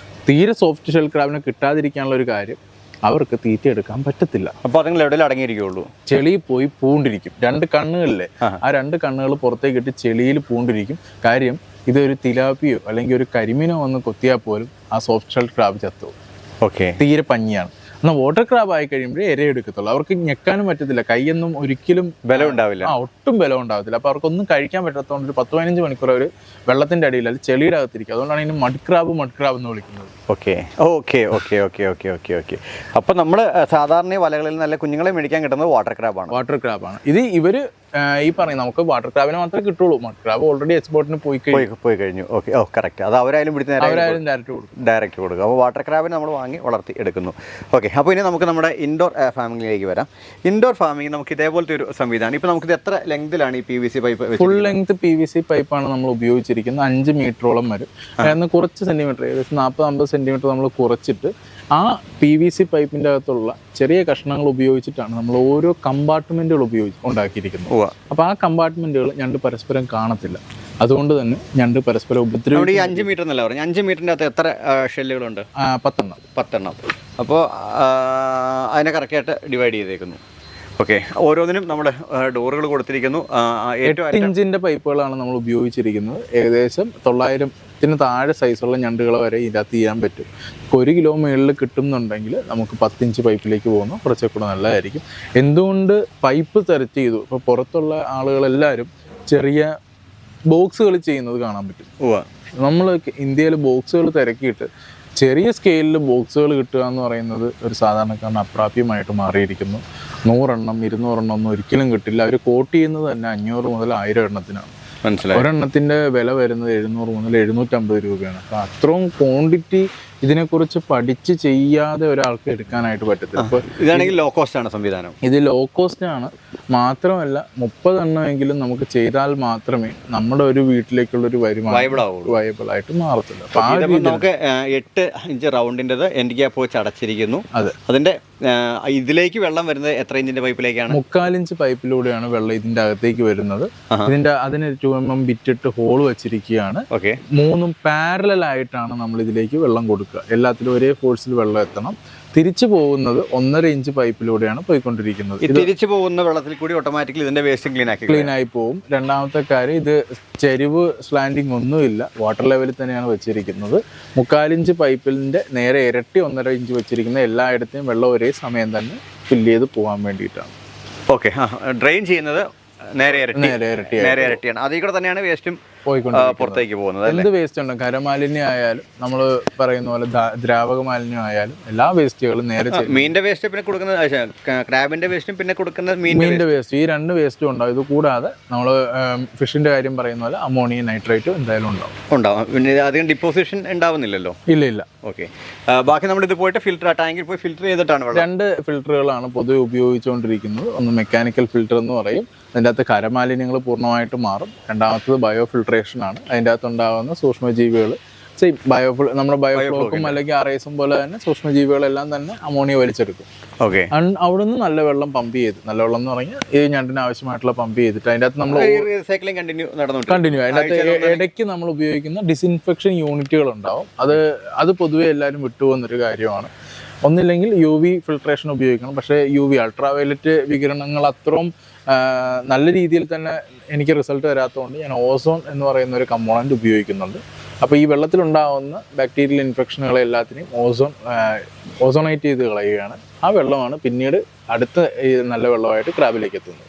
തീരെ സോഫ്റ്റ് ഷെൽ ക്രാബിനെ കിട്ടാതിരിക്കാനുള്ള ഒരു കാര്യം, അവർക്ക് തീറ്റ എടുക്കാൻ പറ്റത്തില്ല. അപ്പോൾ അതുങ്ങൾ എവിടെയും അടങ്ങിയിരിക്കുള്ളൂ. ചെളിയിൽ പോയി പൂണ്ടിരിക്കും. 2 കണ്ണുകളിലെ ആ 2 കണ്ണുകൾ പുറത്തേക്ക് ഇട്ട് ചെളിയിൽ പൂണ്ടിരിക്കും. കാര്യം ഇതൊരു തിലാപ്പിയോ അല്ലെങ്കിൽ ഒരു കരിമീനോ വന്ന് കൊത്തിയാൽ പോലും ആ സോഫ്റ്റ് ഷെൽ ക്രാബ് ചത്തു. തീരെ പഞ്ഞിയാണ്. എന്നാൽ വാട്ടർ ക്രാബ് ആയി കഴിയുമ്പോഴേ ഇരയെടുക്കത്തുള്ളൂ. അവർക്ക് ഞെക്കാനും പറ്റത്തില്ല. കൈയൊന്നും ഒരിക്കലും ബലം ഉണ്ടാവില്ല. ഒട്ടും ബലം ഉണ്ടാവത്തില്ല. അപ്പോൾ അവർക്കൊന്നും കഴിക്കാൻ പറ്റാത്തതുകൊണ്ട് ഒരു 10-15 മണിക്കൂർ അവർ വെള്ളത്തിൻ്റെ അടിയിൽ, അത് ചെളിയുടെ അകത്തിരിക്കും. അതുകൊണ്ടാണ് ഇതിന് മഡ് ക്രാബ് എന്ന് വിളിക്കുന്നത്. അപ്പോൾ നമ്മൾ സാധാരണ വലകളിൽ നല്ല കുഞ്ഞുങ്ങളെ മേടിക്കാൻ കിട്ടുന്നത് വാട്ടർ ക്രാബാണ്. ഇത് ഇവര് ഈ പറയും നമുക്ക് വാട്ടർ ക്രാബിനെ മാത്രമേ കിട്ടുള്ളൂ. മഡ് ക്രാബ് ഓൾറെഡി എക്സ്പോർട്ടിന് പോയി കഴിഞ്ഞു. കറക്റ്റ്. അത് അവരായാലും ഡയറക്റ്റ് കൊടുക്കും. അപ്പോൾ വാട്ടർ ക്രാബിനെ നമ്മൾ വാങ്ങി വളർത്തി എടുക്കുന്നു. അപ്പോൾ ഇനി നമുക്ക് നമ്മുടെ ഇൻഡോർ ഫാമിങ്ങിലേക്ക് വരാം. ഇൻഡോർ ഫാമിംഗ് നമുക്ക് ഇതേപോലത്തെ ഒരു സംവിധാനം. ഇപ്പോൾ നമുക്കിത് എത്ര ലെങ്തിലാണ് ഈ PVC pipe? Full length PVC പൈപ്പാണ് നമ്മൾ ഉപയോഗിച്ചിരിക്കുന്നത്. 5 മീറ്ററോളം വരും. അതായത് കുറച്ച് സെൻറ്റിമീറ്റർ, ഏകദേശം 40-50 സെൻറ്റിമീറ്റർ നമ്മൾ കുറച്ചിട്ട് ആ PVC പൈപ്പിൻ്റെ അകത്തുള്ള ചെറിയ കഷ്ണങ്ങൾ ഉപയോഗിച്ചിട്ടാണ് നമ്മൾ ഓരോ കമ്പാർട്ട്മെൻറ്റുകൾ ഉണ്ടാക്കിയിരിക്കുന്നത്. അപ്പോൾ ആ കമ്പാർട്ട്മെൻറ്റുകൾ ഞണ്ട് പരസ്പരം കാണത്തില്ല. അതുകൊണ്ട് തന്നെ ഞണ്ട് പരസ്പരം ഉപദ്രവിക്കും. 5 മീറ്റർ എന്നല്ല പറഞ്ഞു. 5 മീറ്ററിൻ്റെ അകത്ത് എത്ര ഷെല്ലുകളുണ്ട്? 10 അപ്പോൾ അതിനെ കറക്റ്റായിട്ട് ഡിവൈഡ് ചെയ്തേക്കുന്നു. ഓരോന്നിനും നമ്മുടെ ഡോറുകൾ കൊടുത്തിരിക്കുന്നു. 8 ഇഞ്ചിൻ്റെ പൈപ്പുകളാണ് നമ്മൾ ഉപയോഗിച്ചിരിക്കുന്നത്. ഏകദേശം 900-ന് താഴെ സൈസുള്ള ഞണ്ടുകളെ വരെ ഇതിനകത്ത് ചെയ്യാൻ പറ്റും. 1 കിലോ മുകളിൽ കിട്ടുന്നുണ്ടെങ്കിൽ നമുക്ക് 10 ഇഞ്ച് പൈപ്പിലേക്ക് പോകുന്നു കുറച്ചുകൂടെ നല്ലതായിരിക്കും. എന്തുകൊണ്ട് പൈപ്പ് സെലക്ട് ചെയ്തു? ഇപ്പോൾ പുറത്തുള്ള ആളുകളെല്ലാവരും ചെറിയ ബോക്സുകൾ ചെയ്യുന്നത് കാണാൻ പറ്റും. നമ്മൾ ഇന്ത്യയിൽ ബോക്സുകൾ തിരക്കിയിട്ട് ചെറിയ സ്കെയിലിൽ ബോക്സുകൾ കിട്ടുക എന്ന് പറയുന്നത് ഒരു സാധാരണക്കാരന് അപ്രാപ്യമായിട്ട് മാറിയിരിക്കുന്നു. 100 എണ്ണം 200 എണ്ണം ഒന്നും ഒരിക്കലും കിട്ടില്ല. അവർ കോട്ട് ചെയ്യുന്നത് തന്നെ 500 മുതൽ 1000 എണ്ണത്തിനാണ്. ഒരെണ്ണത്തിൻ്റെ വില വരുന്നത് 700 മുതൽ 750 രൂപയാണ്. അപ്പോൾ അത്രയും ക്വാണ്ടിറ്റി ഇതിനെക്കുറിച്ച് പഠിച്ച് ചെയ്യാതെ ഒരാൾക്ക് എടുക്കാനായിട്ട് പറ്റത്തില്ല. അപ്പോൾ ഇതാണെങ്കിൽ ലോ കോസ്റ്റ് ആണ് സംവിധാനം. ഇത് ലോ കോസ്റ്റ് ആണ്. മാത്രമല്ല 30 എണ്ണമെങ്കിലും നമുക്ക് ചെയ്താൽ മാത്രമേ നമ്മുടെ ഒരു വീട്ടിലേക്കുള്ളൊരു വരുമാനം വയബിൾ ആയിട്ട് മാറത്തില്ല. അപ്പോൾ നമുക്ക് 8 ഇഞ്ച് റൗണ്ടിൻ്റെത് എൻഡ് ഗ്യാപ്പ് വെച്ച് അടച്ചിരിക്കുന്നു. അതിൻ്റെ ഇതിലേക്ക് വെള്ളം വരുന്നത് എത്ര ഇഞ്ചിന്റെ പൈപ്പിലേക്കാണ്? 3/4 ഇഞ്ച് പൈപ്പിലൂടെയാണ് വെള്ളം ഇതിന്റെ അകത്തേക്ക് വരുന്നത്. അതിന് 2 mm ബിറ്റിട്ട് ഹോൾ വെച്ചിരിക്കുകയാണ്. 3 പാരലൽ ആയിട്ടാണ് നമ്മൾ ഇതിലേക്ക് വെള്ളം കൊടുക്കുക. എല്ലാത്തിലും ഒരേ ഫോഴ്സിൽ വെള്ളം എത്തണം. തിരിച്ചു പോകുന്നത് 1.5 ഇഞ്ച് പൈപ്പിലൂടെയാണ് പോയിക്കൊണ്ടിരിക്കുന്നത്. തിരിച്ചു പോകുന്ന വെള്ളത്തിൽ കൂടി ഓട്ടോമാറ്റിക്കലി ഇതിന്റെ വേസ്റ്റ് ക്ലീൻ ആയി പോകും. രണ്ടാമത്തെ കാര്യം, ഇത് ചെരിവ് സ്ലാൻഡിങ് ഒന്നുമില്ല, വാട്ടർ ലെവലിൽ തന്നെയാണ് വെച്ചിരിക്കുന്നത്. 3/4 ഇഞ്ച് പൈപ്പിന്റെ നേരെ ഇരട്ടി 1.5 ഇഞ്ച് വെച്ചിരിക്കുന്ന എല്ലായിടത്തെയും വെള്ളം ഒരേ സമയം തന്നെ ഫില്ല് ചെയ്ത് പോകാൻ വേണ്ടിയിട്ടാണ്. ഓക്കെ. ഡ്രെയിൻ ചെയ്യുന്നത് നേരെ ഇരട്ടിയാണ്. അതിൽ കൂടെ തന്നെയാണ് വേസ്റ്റും പുറത്തേക്ക് പോകുന്നത്. എന്ത് വേസ്റ്റ് ഉണ്ടോ, കരമാലിന്യം ആയാലും നമ്മൾ പറയുന്ന പോലെ ദ്രാവക മാലിന്യം ആയാലും എല്ലാ വേസ്റ്റുകളും നേരെ മീനിന്റെ വേസ്റ്റ് പിന്നെ കൊടുക്കുന്നത്, ക്രാബിന്റെ വേസ്റ്റും പിന്നെ കൊടുക്കുന്നത് മീനിന്റെ വേസ്റ്റ്, ഈ രണ്ട് വേസ്റ്റും ഉണ്ടാവും. ഇത് കൂടാതെ നമ്മൾ ഫിഷിന്റെ കാര്യം പറയുന്ന പോലെ അമോണിയം നൈട്രേറ്റ് എന്തായാലും ഉണ്ടാവും. പിന്നെ അധികം ഡിപ്പോസിഷൻ ഉണ്ടാവുന്നില്ലല്ലോ? ഇല്ല. ഓക്കെ. ബാക്കി നമ്മൾ ഇത് പോയിട്ട് ടാങ്കിൽ പോയി ഫിൽറ്റർ ചെയ്തിട്ടാണ്. 2 ഫിൽറ്ററുകളാണ് പൊതുവെ ഉപയോഗിച്ചുകൊണ്ടിരിക്കുന്നത്. ഒന്ന് മെക്കാനിക്കൽ ഫിൽറ്റർ എന്ന് പറയും, അതിൻ്റെ അകത്ത് കരമാലിന്യങ്ങൾ പൂർണ്ണമായിട്ട് മാറും. രണ്ടാമത്തത് ബയോ ഫിൽട്രേഷൻ ആണ്. അതിൻ്റെ അകത്ത് ഉണ്ടാകുന്ന സൂക്ഷ്മജീവികൾ നമ്മുടെ ബയോഫ്ലോക്കും അല്ലെങ്കിൽ RISും പോലെ തന്നെ സൂക്ഷ്മജീവികളെല്ലാം തന്നെ അമോണിയ വലിച്ചെടുക്കും. ഓക്കെ. അവിടുന്ന് നല്ല വെള്ളം പമ്പ് ചെയ്ത്, നല്ല വെള്ളം എന്ന് പറഞ്ഞാൽ ഈ ഞണ്ടിന് ആവശ്യമായിട്ടുള്ള പമ്പ് ചെയ്തിട്ട് അതിൻ്റെ അകത്ത് നമ്മൾ കണ്ടിന്യൂ അതിൻ്റെ അകത്ത് ഇടയ്ക്ക് നമ്മൾ ഉപയോഗിക്കുന്ന ഡിസിൻഫെക്ഷൻ യൂണിറ്റുകൾ ഉണ്ടാവും. അത് പൊതുവെ എല്ലാവരും വിട്ടുപോകുന്നൊരു കാര്യമാണ്. ഒന്നില്ലെങ്കിൽ UV ഫിൽട്രേഷൻ ഉപയോഗിക്കണം. പക്ഷേ UV അൾട്രാവയലറ്റ് വികിരണങ്ങൾ അത്രയും നല്ല രീതിയിൽ തന്നെ എനിക്ക് റിസൾട്ട് വരാത്തതുകൊണ്ട് ഞാൻ ഓസോൺ എന്ന് പറയുന്ന ഒരു കമ്പോണൻറ്റ് ഉപയോഗിക്കുന്നുണ്ട്. അപ്പോൾ ഈ വെള്ളത്തിലുണ്ടാകുന്ന ബാക്ടീരിയൽ ഇൻഫെക്ഷനുകളെ എല്ലാത്തിനെയും ഓസോണേറ്റ് ചെയ്ത് കളയുകയാണ്. ആ വെള്ളമാണ് പിന്നീട് അടുത്ത നല്ല വെള്ളമായിട്ട് ക്രാബിലേക്ക് എത്തുന്നത്.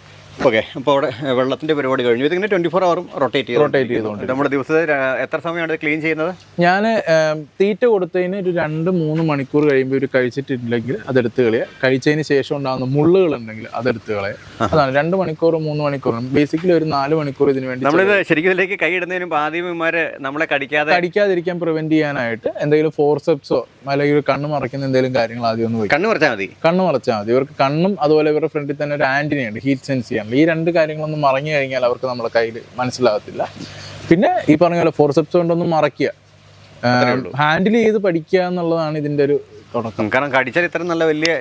ഓക്കെ. അപ്പോൾ അവിടെ വെള്ളത്തിന്റെ പരിപാടി കഴിഞ്ഞു. ഇതിങ്ങനെ 24 hours റൊട്ടേറ്റ് ചെയ്തുകൊണ്ട് നമ്മുടെ ദിവസത്തെ എത്ര സമയമാണ് ക്ലീൻ ചെയ്യുന്നത്? ഞാൻ തീറ്റ കൊടുത്തതിന് ഒരു 2-3 മണിക്കൂർ കഴിയുമ്പോൾ ഒരു കഴിച്ചിട്ടില്ലെങ്കിൽ അതെടുത്ത് കളയുക. കഴിച്ചതിന് ശേഷം ഉണ്ടാകുന്ന മുള്ളുകൾ ഉണ്ടെങ്കിൽ അതെടുത്ത് കളയുക. അതാണ് 2 മണിക്ൂർ 3 മണിക്കൂർ, ബേസിക്കലി ഒരു 4 മണിക്കൂർ ഇതിന് വേണ്ടി. നമ്മളിത് ശരിക്കും ഇതിലേക്ക് കൈ ഇടുന്നതിനും ആദ്യമാര് നമ്മളെ കടിക്കാതിരിക്കാൻ പ്രിവെന്റ് ചെയ്യാനായിട്ട് എന്തെങ്കിലും ഫോർസെപ്സോ അല്ലെങ്കിൽ കണ്ണ് മറയ്ക്കുന്ന എന്തെങ്കിലും കാര്യങ്ങൾ ആദ്യം ഒന്ന് പോയി കണ്ണ് മറച്ചാൽ മതി. ഇവർക്ക് കണ്ണും അതുപോലെ ഇവരുടെ ഫ്രണ്ടിൽ തന്നെ ഒരു ആന്റിന ഉണ്ട്, ഹീറ്റ് സെൻസ് ചെയ്യാൻ. ഈ 2 കാര്യങ്ങളൊന്നും മറഞ്ഞു കഴിഞ്ഞാൽ അവർക്ക് നമ്മളെ കയ്യിൽ മനസ്സിലാകത്തില്ല. പിന്നെ ഈ പറഞ്ഞ പോലെ ഫോർസെപ്സ് കൊണ്ടൊന്നും മറയ്ക്കുക, ഹാൻഡിൽ ചെയ്ത് പഠിക്കുക എന്നുള്ളതാണ് ഇതിന്റെ ഒരു തുടക്കം. കാരണം കടിച്ചാൽ ഇത്ര നല്ല വലിയ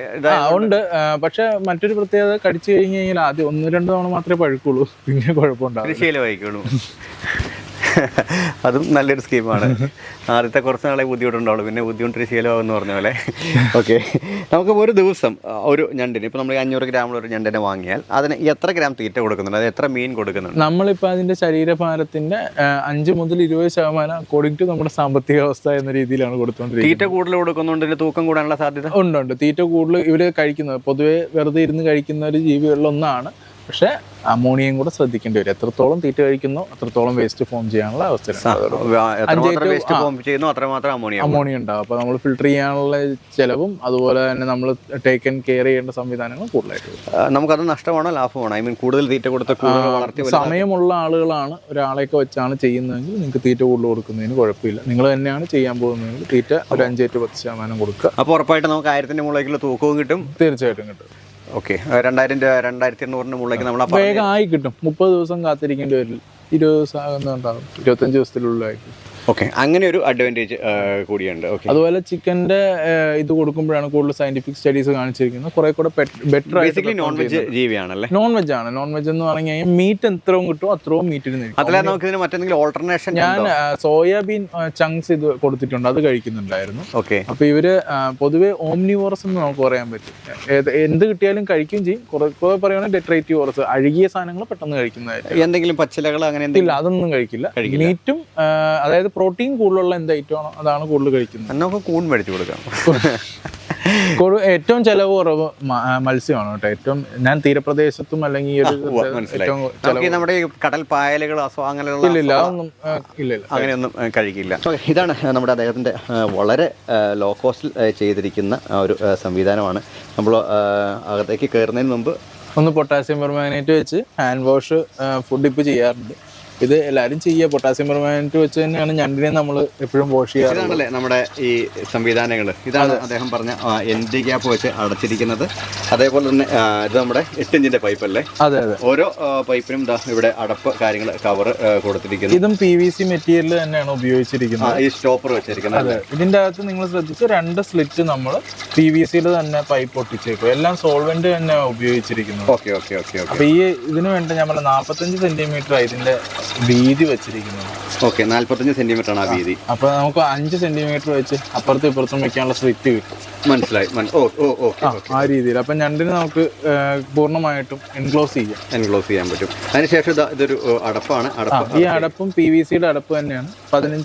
ഉണ്ട്. പക്ഷെ മറ്റൊരു പ്രത്യേകത, കടിച്ചു കഴിഞ്ഞ് കഴിഞ്ഞാൽ ആദ്യം 1-2 തവണ മാത്രമേ പഴുക്കുള്ളൂ, പിന്നെ കുഴപ്പമുണ്ടാവും. അതും നല്ലൊരു സ്കീമാണ്. ആദ്യത്തെ കുറച്ച് നാളെ ബുദ്ധിമുട്ടുണ്ടാവുള്ളൂ, പിന്നെ ബുദ്ധിമുട്ടൊരു ശീലമാവെന്ന് പറഞ്ഞ പോലെ. ഓക്കെ. നമുക്ക് ഒരു ദിവസം ഒരു ഞണ്ടിന്, ഇപ്പോൾ നമ്മൾ 500 ഗ്രാമുള്ള ഒരു ഞണ്ടിനെ വാങ്ങിയാൽ അതിന് എത്ര ഗ്രാം തീറ്റ കൊടുക്കുന്നുണ്ട്, അത് എത്ര മീൻ കൊടുക്കുന്നുണ്ട്? നമ്മളിപ്പോൾ അതിൻ്റെ ശരീരഭാരത്തിൻ്റെ 5 മുതൽ 20% അക്കോർഡിംഗ് ടു നമ്മുടെ സാമ്പത്തിക അവസ്ഥ എന്ന രീതിയിലാണ് കൊടുത്തുകൊണ്ടിരിക്കുന്നത്. തീറ്റ കൂടുതൽ കൊടുക്കുന്നുണ്ട്, തൂക്കം കൂടാനുള്ള സാധ്യത ഉണ്ട്. തീറ്റ കൂടുതൽ ഇവർ കഴിക്കുന്നത്, പൊതുവെ വെറുതെ ഇരുന്ന് കഴിക്കുന്ന ഒരു ജീവികളിലൊന്നാണ്. പക്ഷേ അമോണിയം കൂടെ ശ്രദ്ധിക്കേണ്ടി വരും. എത്രത്തോളം തീറ്റ കഴിക്കുന്നോ അത്രത്തോളം വേസ്റ്റ് ഫോം ചെയ്യാനുള്ള അവസ്ഥ അമോണിയം ഉണ്ടാവും. അപ്പോൾ നമ്മൾ ഫിൽട്ടർ ചെയ്യാനുള്ള ചിലവും അതുപോലെ തന്നെ നമ്മൾ ടേക്കൻ കെയർ ചെയ്യേണ്ട സംവിധാനങ്ങൾ കൂടുതലായിട്ട്. നമുക്കത് നഷ്ടമാണോ ലാഭമാണോ? ഐ മീൻ കൂടുതൽ തീറ്റ കൊടുത്ത് സമയമുള്ള ആളുകളാണ്, ഒരാളെയൊക്കെ വെച്ചാണ് ചെയ്യുന്നതെങ്കിൽ നിങ്ങൾക്ക് തീറ്റ കൂടുതൽ കൊടുക്കുന്നതിന് കുഴപ്പമില്ല. നിങ്ങൾ തന്നെയാണ് ചെയ്യാൻ പോകുന്നതെങ്കിൽ തീറ്റ ഒരു 5-10% കൊടുക്കുക. അപ്പോൾ ഉറപ്പായിട്ട് നമുക്ക് 1000-ന്റെ മുകളിലേക്കുള്ള തൂക്കവും കിട്ടും. തീർച്ചയായിട്ടും കിട്ടും. ഓക്കെ. 2200-2200 മുകളിലേക്ക് നമ്മൾ വേഗം ആയി കിട്ടും. 30 ദിവസം കാത്തിരിക്കേണ്ടി വരില്ല, 20 ദിവസം ആകുന്നുണ്ടാവും, 25 ദിവസത്തിലുള്ളതായിരിക്കും. ഓക്കെ. അങ്ങനെ ഒരു അഡ്വാൻറ്റേജ് കൂടിയുണ്ട്. ഓക്കെ. അതുപോലെ ചിക്കൻ്റെ ഇത് കൊടുക്കുമ്പോഴാണ് കൂടുതൽ സയന്റിഫിക് സ്റ്റഡീസ് കാണിച്ചിരിക്കുന്നത് കുറെ കൂടെ ബെറ്റർ. ബേസിക്കലി നോൺ വെജ് ജീവിയാണല്ലേ? നോൺ വെജ് ആണ്. നോൺ വെജ് എന്ന് പറഞ്ഞു കഴിഞ്ഞാൽ മീറ്റ് എത്രയും കിട്ടും അത്രയും മീറ്റിന്. അതല്ല, നമുക്ക് ഇതിന് മറ്റെന്തെങ്കിലും ഓൾട്ടർനേഷൻ? ഞാൻ സോയാബീൻ ചങ്ക്സ് ഇത് കൊടുത്തിട്ടുണ്ട്, അത് കഴിക്കുന്നുണ്ടായിരുന്നു. ഓക്കെ. അപ്പൊ ഇവര് പൊതുവെ ഓംനിവോറസ് എന്ന് നമുക്ക് പറയാൻ പറ്റും. എന്ത് കിട്ടിയാലും കഴിക്കുകയും ചെയ്യും. കുറെ പറയുകയാണെങ്കിൽ ഡെട്രേറ്റീവോറസ്, അഴുകിയ സാധനങ്ങൾ പെട്ടെന്ന് കഴിക്കുന്നതായിരിക്കും. എന്തെങ്കിലും പച്ചിലകൾ അങ്ങനെ ഇല്ല, അതൊന്നും കഴിക്കില്ല. മീറ്റും അതായത് പ്രോട്ടീൻ കൂടുതലുള്ള എന്ത് ഐറ്റമാണോ അതാണ് കൂടുതൽ കഴിക്കുന്നത്. നമുക്ക് കൂൺ മേടിച്ചു കൊടുക്കാം. ഏറ്റവും ചെലവ് കുറവ് മത്സ്യമാണ് കേട്ടോ. ഏറ്റവും ഞാൻ തീരപ്രദേശത്തും അല്ലെങ്കിൽ നമ്മുടെ കടൽ പായലുകൾ അങ്ങനെയൊന്നും കഴിക്കില്ല. ഇതാണ് നമ്മുടെ അദ്ദേഹത്തിന്റെ വളരെ ലോ കോസ്റ്റിൽ ചെയ്തിരിക്കുന്ന ഒരു സംവിധാനമാണ്. നമ്മൾ അകത്തേക്ക് കയറുന്നതിന് മുമ്പ് ഒന്ന് പൊട്ടാസ്യം പെർമാംഗനേറ്റ് വെച്ച് ഹാൻഡ് വാഷ് ഫുഡ് ഡിപ്പ് ചെയ്യാറുണ്ട്. ഇത് എല്ലാവരും ചെയ്യുക. പൊട്ടാസ്യം പെർമാംഗനേറ്റ് വെച്ച് തന്നെയാണ് ഞണ്ടിനെ നമ്മൾ എപ്പോഴും വാഷ് ചെയ്യാറ്. ഇതാണല്ലേ നമ്മുടെ ഈ സംവിധാനങ്ങൾ. ഇതാണ് അദ്ദേഹം പറഞ്ഞ എൻഡ് ക്യാപ്പ് വെച്ച് അടച്ചിരിക്കുന്നത്. അതേപോലെ തന്നെ ഇത് നമ്മുടെ 8 ഇഞ്ചിന്റെ പൈപ്പ് അല്ലേ? അതെ അതെ. ഓരോ പൈപ്പിനും ഇവിടെ അടപ്പ് കാര്യങ്ങൾ കവർ കൊടുത്തിരിക്കുന്നു. ഇതും PVC മെറ്റീരിയൽ തന്നെയാണ് ഉപയോഗിച്ചിരിക്കുന്നത്. ഈ സ്റ്റോപ്പർ വെച്ചിരിക്കുന്നത്. അതെ. ഇതിന്റെ അകത്ത് നിങ്ങൾ ശ്രദ്ധിച്ച് 2 സ്ലിറ്റ് നമ്മൾ PVCയുടെ തന്നെ പൈപ്പ് ഒട്ടിച്ചേക്കും. എല്ലാം സോൾവെന്റ് തന്നെ ഉപയോഗിച്ചിരിക്കുന്നത്. Okay okay okay. അപ്പൊ ഈ ഇതിന് വേണ്ട ഞാൻ പറഞ്ഞ 45 സെന്റിമീറ്റർ ഇതിന്റെ വീതി വെച്ചിരിക്കുന്നത്. ഓക്കെ. 45 സെന്റിമീറ്റർ ആണ് ആ വീതി. അപ്പൊ നമുക്ക് 5 സെന്റിമീറ്റർ വെച്ച് അപ്പുറത്തും ഇപ്പുറത്തും വെക്കാനുള്ള സ്ലിറ്റ് കിട്ടും. മനസ്സിലായി. ആ രീതിയിൽ. അപ്പൊ ഞണ്ടിന് നമുക്ക് പൂർണ്ണമായിട്ടും എൻക്ലോസ് ചെയ്യാൻ പറ്റും. അതിനുശേഷം ഇതൊരു അടപ്പാണ്. ഈ അടപ്പും PVCയുടെ അടപ്പ് തന്നെയാണ്. 15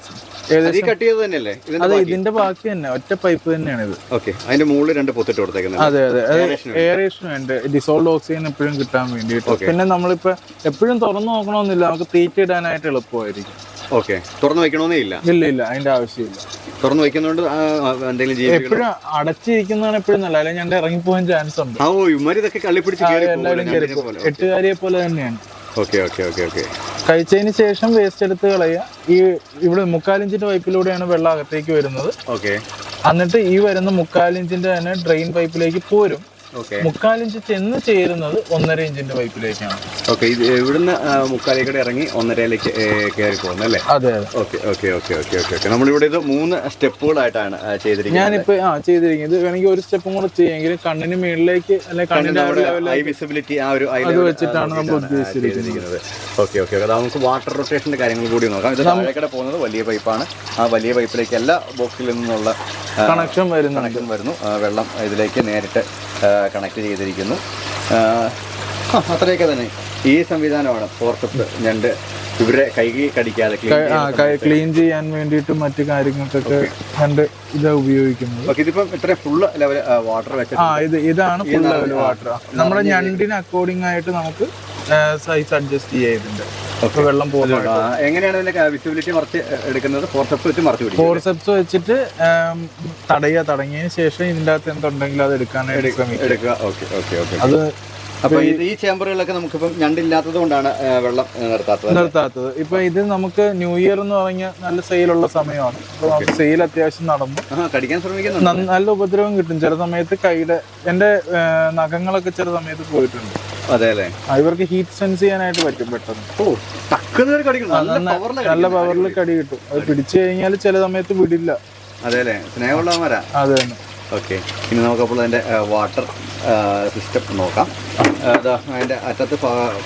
കട്ട് ചെയ്ത് തന്നെയല്ലേ അതെ, ഇതിന്റെ ബാക്കി തന്നെ, ഒറ്റ പൈപ്പ് തന്നെയാണ് ഇത്. ഓക്കെ, അതിന്റെ മുകളിൽ 2 പൊത്തിട്ട് കൊടുത്തേക്കുന്നത്. അതെ അതെ, എയറേഷൻ വേണ്ട, ഡിസോൾഡ് ഓക്സിജൻ എപ്പോഴും കിട്ടാൻ വേണ്ടിയിട്ട്. പിന്നെ നമ്മളിപ്പോ എപ്പോഴും തുറന്നു നോക്കണമെന്നില്ല, നമുക്ക് തീറ്റ ഇടാനായിട്ട് എളുപ്പമായിരിക്കും. ഓക്കെ, തുറന്നു വെക്കണമെന്നേ ഇല്ല. ഇല്ല, അതിന്റെ ആവശ്യമില്ല. തുറന്നു വെക്കുന്നതുകൊണ്ട് എന്തെങ്കിലും എപ്പോഴും അടച്ചിരിക്കുന്നതാണ് എപ്പോഴും നല്ല, അല്ലെങ്കിൽ ഞണ്ട് ഇറങ്ങിപ്പോകാൻ ചാൻസ് ഉണ്ട്. ഇതൊക്കെ കള്ളിപ്പിടിച്ച് എല്ലാവരും 8 പോലെ തന്നെയാണ്. Okay okay okay okay. കഴിച്ചതിന് ശേഷം വേസ്റ്റ് എടുത്ത് കളയുക. ഇവിടെ 3/4 ഇഞ്ചിന്റെ പൈപ്പിലൂടെയാണ് വെള്ളം അകത്തേക്ക് വരുന്നത്. ഓക്കെ, എന്നിട്ട് ഈ വരുന്ന 3/4 ഇഞ്ചിന്റെ തന്നെ ഡ്രെയിൻ പൈപ്പിലേക്ക് പോരും. 3/4 ഇഞ്ച് ചെന്ന് ചേരുന്നത് 1.5 ഇഞ്ചിന്റെ പൈപ്പിലേക്കാണ്. ഓക്കെ, ഇത് ഇവിടുന്ന് 3/4 ഇറങ്ങി 1.5 കയറി പോകുന്നത് അല്ലേ? അതെ അതെ. Okay okay okay okay okay okay. നമ്മളിവിടെ ഇത് 3 സ്റ്റെപ്പുകളായിട്ടാണ് ചെയ്തിരിക്കുന്നത്. ഞാനിപ്പോ ചെയ്തിരിക്കുന്നത്. ഇത് വേണമെങ്കിൽ ഒരു സ്റ്റെപ്പും കൂടെ ചെയ്യാമെങ്കിൽ കണ്ണിന് മേളിലേക്ക് ഐ വിസിബിലിറ്റി അത് വെച്ചിട്ടാണ് നമ്മൾ ഉദ്ദേശിച്ചിരിക്കുന്നത്. Okay okay. അത് നമുക്ക് വാട്ടർ റൊട്ടേഷന്റെ കാര്യങ്ങൾ കൂടി നോക്കാം. ഇത് താഴേക്കടെ പോകുന്നത് വലിയ പൈപ്പാണ്. ആ വലിയ പൈപ്പിലേക്ക് എല്ലാ ബോക്സിൽ നിന്നുള്ള കണക്ഷൻ വരുന്നു. വെള്ളം ഇതിലേക്ക് നേരിട്ട് കണക്ട് ചെയ്തിരിക്കുന്നു. അത്രയൊക്കെ തന്നെ. ഈ സംവിധാനമാണ് ഫോർസെപ്സ് ഞണ്ട് ഇവരെ കൈ കടിക്കാതെ ക്ലീൻ ചെയ്യാൻ വേണ്ടിയിട്ടും മറ്റു കാര്യങ്ങൾക്കൊക്കെ ഞണ്ട് ഇത് ഉപയോഗിക്കുന്നത്. ഇതിപ്പം ഇത്ര ഫുള്ള് ലെവൽ വാട്ടർ വെച്ചിട്ട് ഇതാണ് ഫുൾ ലെവൽ വാട്ടർ. നമ്മുടെ ഞണ്ടിന് അക്കോർഡിംഗ് ആയിട്ട് നമുക്ക് സൈസ് അഡ്ജസ്റ്റ് ചെയ്യുന്നുണ്ട്. വെള്ളം പോകുന്നത് എങ്ങനെയാണ് ഇതിന്റെ വിസിബിലിറ്റി മറച്ച് എടുക്കുന്നത്? ഫോർസെപ്സ് വെച്ച് മറച്ചു പിടിക്കും. ഫോർസെപ്സ് വെച്ചിട്ട് തടങ്ങിയതിന് ശേഷം ഇതിന്റെ അകത്ത് എന്തുണ്ടെങ്കിലും അത് എടുക്കാനായിട്ട് ശ്രമിക്കുക. അത് അപ്പൊ ഈ ചേമ്പറുകളൊക്കെ നമുക്കിപ്പം ഞണ്ടില്ലാത്തത് കൊണ്ടാണ് വെള്ളം നിർത്താത്തത്. ഇപ്പൊ ഇത് നമുക്ക് ന്യൂ ഇയർ എന്ന് പറഞ്ഞ നല്ല സെയിലുള്ള സമയമാണ്. അപ്പൊ നമുക്ക് സെയിൽ അത്യാവശ്യം നടന്നു. കടിക്കാൻ ശ്രമിക്കുന്നു. നല്ല ഉപദ്രവം കിട്ടും ചില സമയത്ത്. എന്റെ നഖങ്ങളൊക്കെ ചില സമയത്ത് പോയിട്ടുണ്ട്. അതെ അല്ലേ? ഇവർക്ക് ഹീറ്റ് സെൻസ് ചെയ്യാനായിട്ട് പറ്റും പെട്ടെന്ന്. നല്ല പവറിൽ കടി കിട്ടും. അത് പിടിച്ചു കഴിഞ്ഞാൽ ചില സമയത്ത് വിടില്ല. അതെ അല്ലേ? സ്നേഹമുള്ളവരാ. അതെ തന്നെ. ഓക്കെ, ഇനി നമുക്കപ്പോൾ അതിന്റെ വാട്ടർ സിസ്റ്റം നോക്കാം. അതിന്റെ അറ്റത്ത്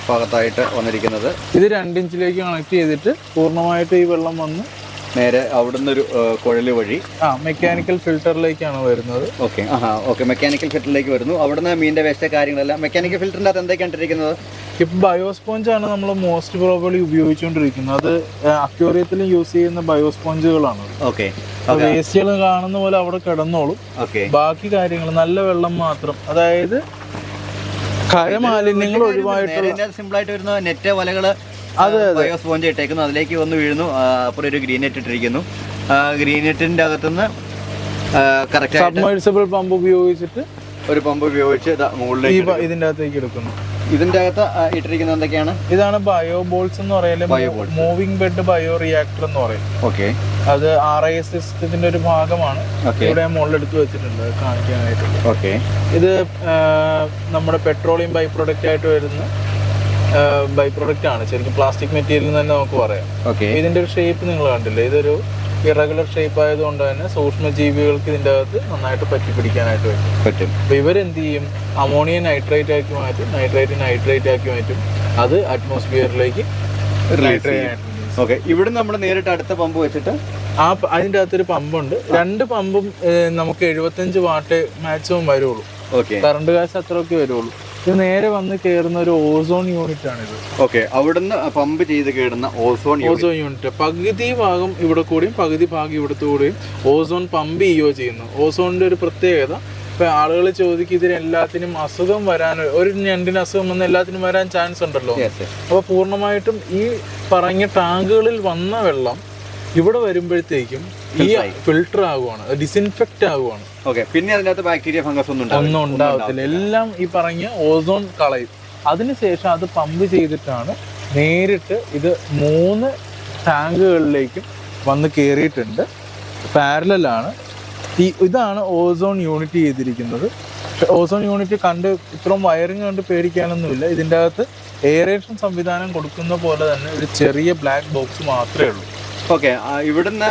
ഭാഗത്തായിട്ട് വന്നിരിക്കുന്നത് ഇത് 2 ഇഞ്ചിലേക്ക് കണക്ട് ചെയ്തിട്ട് പൂർണ്ണമായിട്ട് ഈ വെള്ളം വന്ന് നേരെ അവിടുന്ന് ഒരു കുഴല് വഴി മെക്കാനിക്കൽ ഫിൽറ്ററിലേക്കാണ് വരുന്നത്. ഓക്കെ, മെക്കാനിക്കൽ ഫിൽറ്ററിലേക്ക് വരുന്നു. അവിടുന്ന് മീനിന്റെ വേസ്റ്റ് കാര്യങ്ങളെല്ലാം മെക്കാനിക്കൽ ഫിൽറ്ററിന്റെ അകത്ത് എന്തൊക്കെയാണ് ഇട്ടിരിക്കുന്നത്? ഇപ്പൊ ബയോസ്പോഞ്ച് ആണ് നമ്മൾ മോസ്റ്റ് പ്രോബബ്ലി ഉപയോഗിച്ചുകൊണ്ടിരിക്കുന്നത്. അത് അക്വേറിയത്തിൽ യൂസ് ചെയ്യുന്ന ബയോസ്പോഞ്ചുകളാണ്. ഓക്കെ, വേസ്റ്റുകൾ കാണുന്ന പോലെ അവിടെ കിടന്നോളും. ബാക്കി കാര്യങ്ങൾ നല്ല വെള്ളം മാത്രം, അതായത് ഖരമാലിന്യങ്ങൾ ഒഴിവായിട്ടുള്ള സിമ്പിൾ ആയിട്ട് വരുന്ന നെറ്റ് വലകള് ബയോസ്പോഞ്ച് ഇട്ടേക്കുന്നു. അതിലേക്ക് വന്ന് വീഴുന്നു. അപ്പുറം ഒരു ഗ്രീൻ നെറ്റ് ഇട്ടിരിക്കുന്നു. ഗ്രീൻ നെറ്റിന്റെ അകത്തുനിന്ന് കറക്റ്റ് സബ്മേഴ്സിബിൾ പമ്പ് ഉപയോഗിച്ചിട്ട് ഒരു പമ്പ് ഉപയോഗിച്ച് മുകളിലേക്ക് ഇതിന്റെ അകത്തേക്ക് എടുക്കുന്നു. ഇതിന്റെ അകത്ത് ഇട്ടിരിക്കുന്നത് എന്തൊക്കെയാണ്? ഇതാണ് ബയോ ബോൾസ് എന്ന് പറയുന്നത്. മൂവിംഗ് ബെഡ് ബയോ റിയാക്ടർ എന്ന് പറയും. ഓക്കെ, അത് RIS സിസ്റ്റത്തിന്റെ ഒരു ഭാഗമാണ്. ഇവിടെ മുകളിൽ എടുത്ത് വെച്ചിട്ടുണ്ട് കാണിക്കാനായിട്ട്. ഓക്കെ, ഇത് നമ്മുടെ പെട്രോളിയം ബൈ പ്രൊഡക്റ്റ് ആയിട്ട് വരുന്ന ബൈ പ്രൊഡക്റ്റ് ആണ്. ശരിക്കും പ്ലാസ്റ്റിക് മെറ്റീരിയൽ തന്നെ നമുക്ക് പറയാം. ഇതിന്റെ ഒരു ഷേപ്പ് നിങ്ങൾ കണ്ടില്ലേ? ഇതൊരു ഇറഗുലർ ഷേപ്പ് ആയതുകൊണ്ട് തന്നെ സൂക്ഷ്മജീവികൾക്ക് ഇതിൻ്റെ അകത്ത് നന്നായിട്ട് പറ്റിപ്പിടിക്കാനായിട്ട് പറ്റും. അപ്പോൾ ഇവരെന്ത് ചെയ്യും? അമോണിയ നൈട്രേറ്റ് ആക്കി മാറ്റും, നൈട്രേറ്റ് ആക്കി മാറ്റും. അത് അറ്റ്മോസ്ഫിയറിലേക്ക് ഓക്കെ. ഇവിടെ നമ്മൾ നേരിട്ട് അടുത്ത പമ്പ് വെച്ചിട്ട് അതിൻ്റെ അകത്തൊരു പമ്പുണ്ട്. 2 പമ്പും നമുക്ക് 75 വാട്ട് മാക്സിമം വരുള്ളൂ. കറണ്ട് കാശ് അത്രയൊക്കെ വരുള്ളൂ. ഇത് നേരെ വന്ന് കയറുന്ന ഒരു ഓസോൺ യൂണിറ്റ് ആണിത്. ഓക്കെ, അവിടുന്ന് പമ്പ് ചെയ്ത് കയറുന്ന ഓസോൺ യൂണിറ്റ് പകുതി ഭാഗം ഇവിടെ കൂടിയും പകുതി ഭാഗം ഇവിടുത്തെ കൂടിയും ഓസോൺ പമ്പ് ചെയ്യുന്നു. ഓസോണിന്റെ ഒരു പ്രത്യേകത, ഇപ്പൊ ആളുകൾ ചോദിക്കും ഇതിനെല്ലാത്തിനും അസുഖം വരാൻ, ഒരു ഞണ്ടിന് അസുഖം വന്ന് എല്ലാത്തിനും വരാൻ ചാൻസ് ഉണ്ടല്ലോ. അപ്പോൾ പൂർണ്ണമായിട്ടും ഈ പറഞ്ഞ ടാങ്കുകളിൽ വന്ന വെള്ളം ഇവിടെ വരുമ്പോഴത്തേക്കും ഈ ഫിൽട്ടർ ആകുവാണ്, ഡിസിൻഫെക്റ്റ് ആകുവാണ്. പിന്നെ അതിനകത്ത് ബാക്ടീരിയ ഫംഗസ് ഒന്നും ഉണ്ടാവത്തില്ല. എല്ലാം ഈ പറഞ്ഞ ഓസോൺ കളയും. അതിനുശേഷം അത് പമ്പ് ചെയ്തിട്ടാണ് നേരിട്ട് ഇത് 3 ടാങ്കുകളിലേക്കും വന്ന് കയറിയിട്ടുണ്ട്. പാരലലാണ്. ഇതാണ് ഓസോൺ യൂണിറ്റ് ചെയ്തിരിക്കുന്നത്. ഓസോൺ യൂണിറ്റ് കണ്ട് ഇത്രയും വയറിങ് കണ്ട് പേടിക്കാനൊന്നുമില്ല. ഇതിൻ്റെ അകത്ത് എയറേഷൻ സംവിധാനം കൊടുക്കുന്ന പോലെ തന്നെ ഒരു ചെറിയ ബ്ലാക്ക് ബോക്സ് മാത്രമേ ഉള്ളൂ. ഓക്കെ, ഇവിടുന്ന്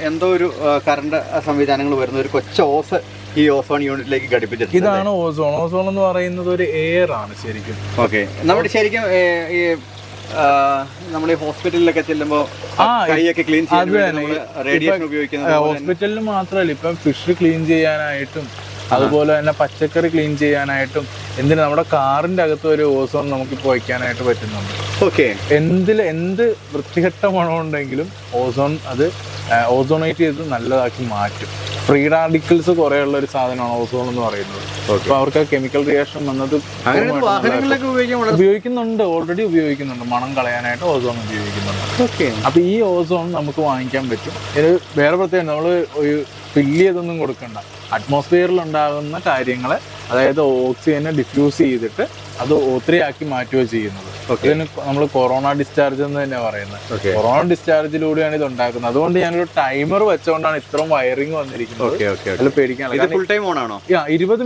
എന്തോ ഒരു കറണ്ട് സംവിധാനങ്ങൾ വരുന്ന ഒരു കൊച്ചു ഓസ് ഈ ഓസോൺ യൂണിറ്റിലേക്ക് ഘടിപ്പിച്ചിട്ടുണ്ട്. ഇതാണ് ഓസോൺ. ഓസോൺ എന്ന് പറയുന്നത് ഒരു എയർ ആണ് ശരിക്കും. ഓക്കെ, നമ്മുടെ ശരിക്കും ഈ നമ്മൾ ഈ ഹോസ്പിറ്റലിലൊക്കെ ചെല്ലുമ്പോൾ കൈയൊക്കെ ക്ലീൻ ചെയ്യാൻ റേഡിയേഷൻ ഉപയോഗിക്കുന്നത് ഹോസ്പിറ്റലിൽ മാത്രമല്ല, ഇപ്പം ഫിഷ് ക്ലീൻ ചെയ്യാനായിട്ടും അതുപോലെ തന്നെ പച്ചക്കറി ക്ലീൻ ചെയ്യാനായിട്ടും എന്തിനാ നമ്മുടെ കാറിന്റെ അകത്ത് ഒരു ഓസോൺ നമുക്കിപ്പോൾ വയ്ക്കാനായിട്ട് പറ്റുന്നുണ്ട്. ഓക്കെ, എന്ത് വൃത്തികെട്ട മണമുണ്ടെങ്കിലും ഓസോൺ അത് ഓസോണേറ്റ് ചെയ്ത് നല്ലതാക്കി മാറ്റും. ഫ്രീ റാഡിക്കൽസ് കുറേ ഉള്ള ഒരു സാധനമാണ് ഓസോൺ എന്ന് പറയുന്നത്. അപ്പോൾ അവർക്ക് കെമിക്കൽ റിയാക്ഷൻ വന്നത് ഉപയോഗിക്കുന്നുണ്ട്, ഓൾറെഡി ഉപയോഗിക്കുന്നുണ്ട്. മണം കളയാനായിട്ട് ഓസോൺ ഉപയോഗിക്കുന്നുണ്ട്. അപ്പോൾ ഈ ഓസോൺ നമുക്ക് വാങ്ങിക്കാൻ പറ്റും. ഇത് വേറെ പ്രത്യേകം നമ്മൾ ഒരു ഫില്ല് ചെയ്തൊന്നും കൊടുക്കണ്ട. അറ്റ്മോസ്ഫിയറിൽ ഉണ്ടാകുന്ന കാര്യങ്ങളെ, അതായത് ഓക്സിജനെ ഡിഫ്യൂസ് ചെയ്തിട്ട് അത് O3 ആക്കി മാറ്റുകയോ ചെയ്യുന്നത്. ഇതിന് നമ്മൾ കൊറോണ ഡിസ്ചാർജ് എന്ന് തന്നെ പറയുന്നത്. കൊറോണ ഡിസ്ചാർജിലൂടെയാണ് ഇത് ഉണ്ടാക്കുന്നത്. അതുകൊണ്ട് ഞാനൊരു ടൈമർ വെച്ചുകൊണ്ടാണ് ഇത്രയും വയറിങ് വന്നിരിക്കുന്നത്. അതിൽ പേടിക്കാനില്ല. 20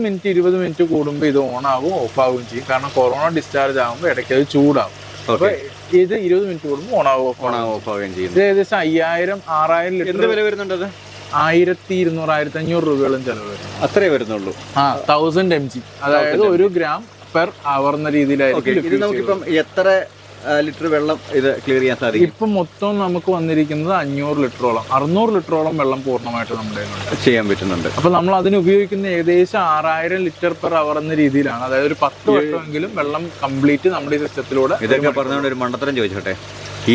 മിനിറ്റ് കൂടുമ്പോൾ ഇത് ഓൺ ആവും ഓഫ് ആവുകയും ചെയ്യും. കാരണം കൊറോണ ഡിസ്ചാർജ് ആകുമ്പോൾ ഇടയ്ക്ക് അത് ചൂടാവും. അപ്പൊ ഇത് 20 മിനിറ്റ് കൂടുമ്പോൾ ഓൺ ആവുകയും ചെയ്യും. ഇത് ഏകദേശം 5000-6000 ലിറ്റർ വില വരുന്നുണ്ട്. 1200-1500 രൂപയോളം ചെലവ് വരും. അത്രേ വരുന്നുള്ളൂ. 1000 mg, അതായത് 1 gram per hour എന്ന രീതിയിലായിരിക്കും. ഇത് നമുക്കിപ്പം എത്ര ലിറ്റർ വെള്ളം ഇത് ക്ലിയർ ചെയ്യാൻ സാധിക്കും? ഇപ്പം മൊത്തം നമുക്ക് വന്നിരിക്കുന്നത് 500 ലിറ്ററോളം 600 ലിറ്ററോളം വെള്ളം പൂർണ്ണമായിട്ട് നമ്മുടെ ചെയ്യാൻ പറ്റുന്നുണ്ട്. അപ്പൊ നമ്മൾ അതിന് ഉപയോഗിക്കുന്ന ഏകദേശം 6000 ലിറ്റർ പെർ അവർ എന്ന രീതിയിലാണ്. അതായത് ഒരു 10 വട്ടമെങ്കിലും വെള്ളം കംപ്ലീറ്റ് നമ്മുടെ ഈ സിസ്റ്റത്തിലൂടെ. ഇതൊക്കെ പറഞ്ഞുകൊണ്ട് ഒരു മണ്ടത്തരം ചോദിച്ചോട്ടെ,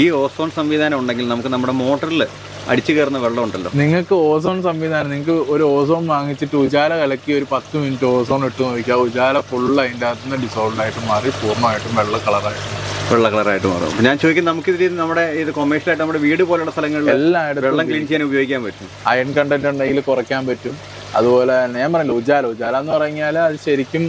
ഈ ഓസോൺ സംവിധാനം ഉണ്ടെങ്കിൽ നമുക്ക് നമ്മുടെ മോട്ടറിൽ അടിച്ചു കയറുന്ന വെള്ളം ഉണ്ടല്ലോ, നിങ്ങൾക്ക് ഓസോൺ സംവിധാനം, നിങ്ങൾക്ക് ഒരു ഓസോൺ വാങ്ങിച്ചിട്ട് ഉജാല കലക്കി ഒരു 10 മിനിറ്റ് ഓസോൺ ഇട്ട് നോക്കിയാൽ ഉജാല ഫുള്ള് അതിൻ്റെ അകത്ത് നിന്ന് ഡിസോൾവ് ആയിട്ട് മാറി പൂർണ്ണമായിട്ടും വെള്ള കളറായിട്ട് മാറും. ഞാൻ ചോദിക്കുന്നത്, നമുക്കിതിൽ നമ്മുടെ ഇത് കൊമേഴ്ഷ്യലായിട്ട് നമ്മുടെ വീട് പോലുള്ള സ്ഥലങ്ങളിൽ എല്ലായിടത്തും വെള്ളം ക്ലീൻ ചെയ്യാൻ ഉപയോഗിക്കാൻ പറ്റും. അയൺ കണ്ടന്റ് ഉണ്ടെങ്കിൽ കുറയ്ക്കാൻ പറ്റും. അതുപോലെ ഞാൻ പറഞ്ഞില്ല, ഉജാല എന്ന് പറഞ്ഞാൽ അത് ശരിക്കും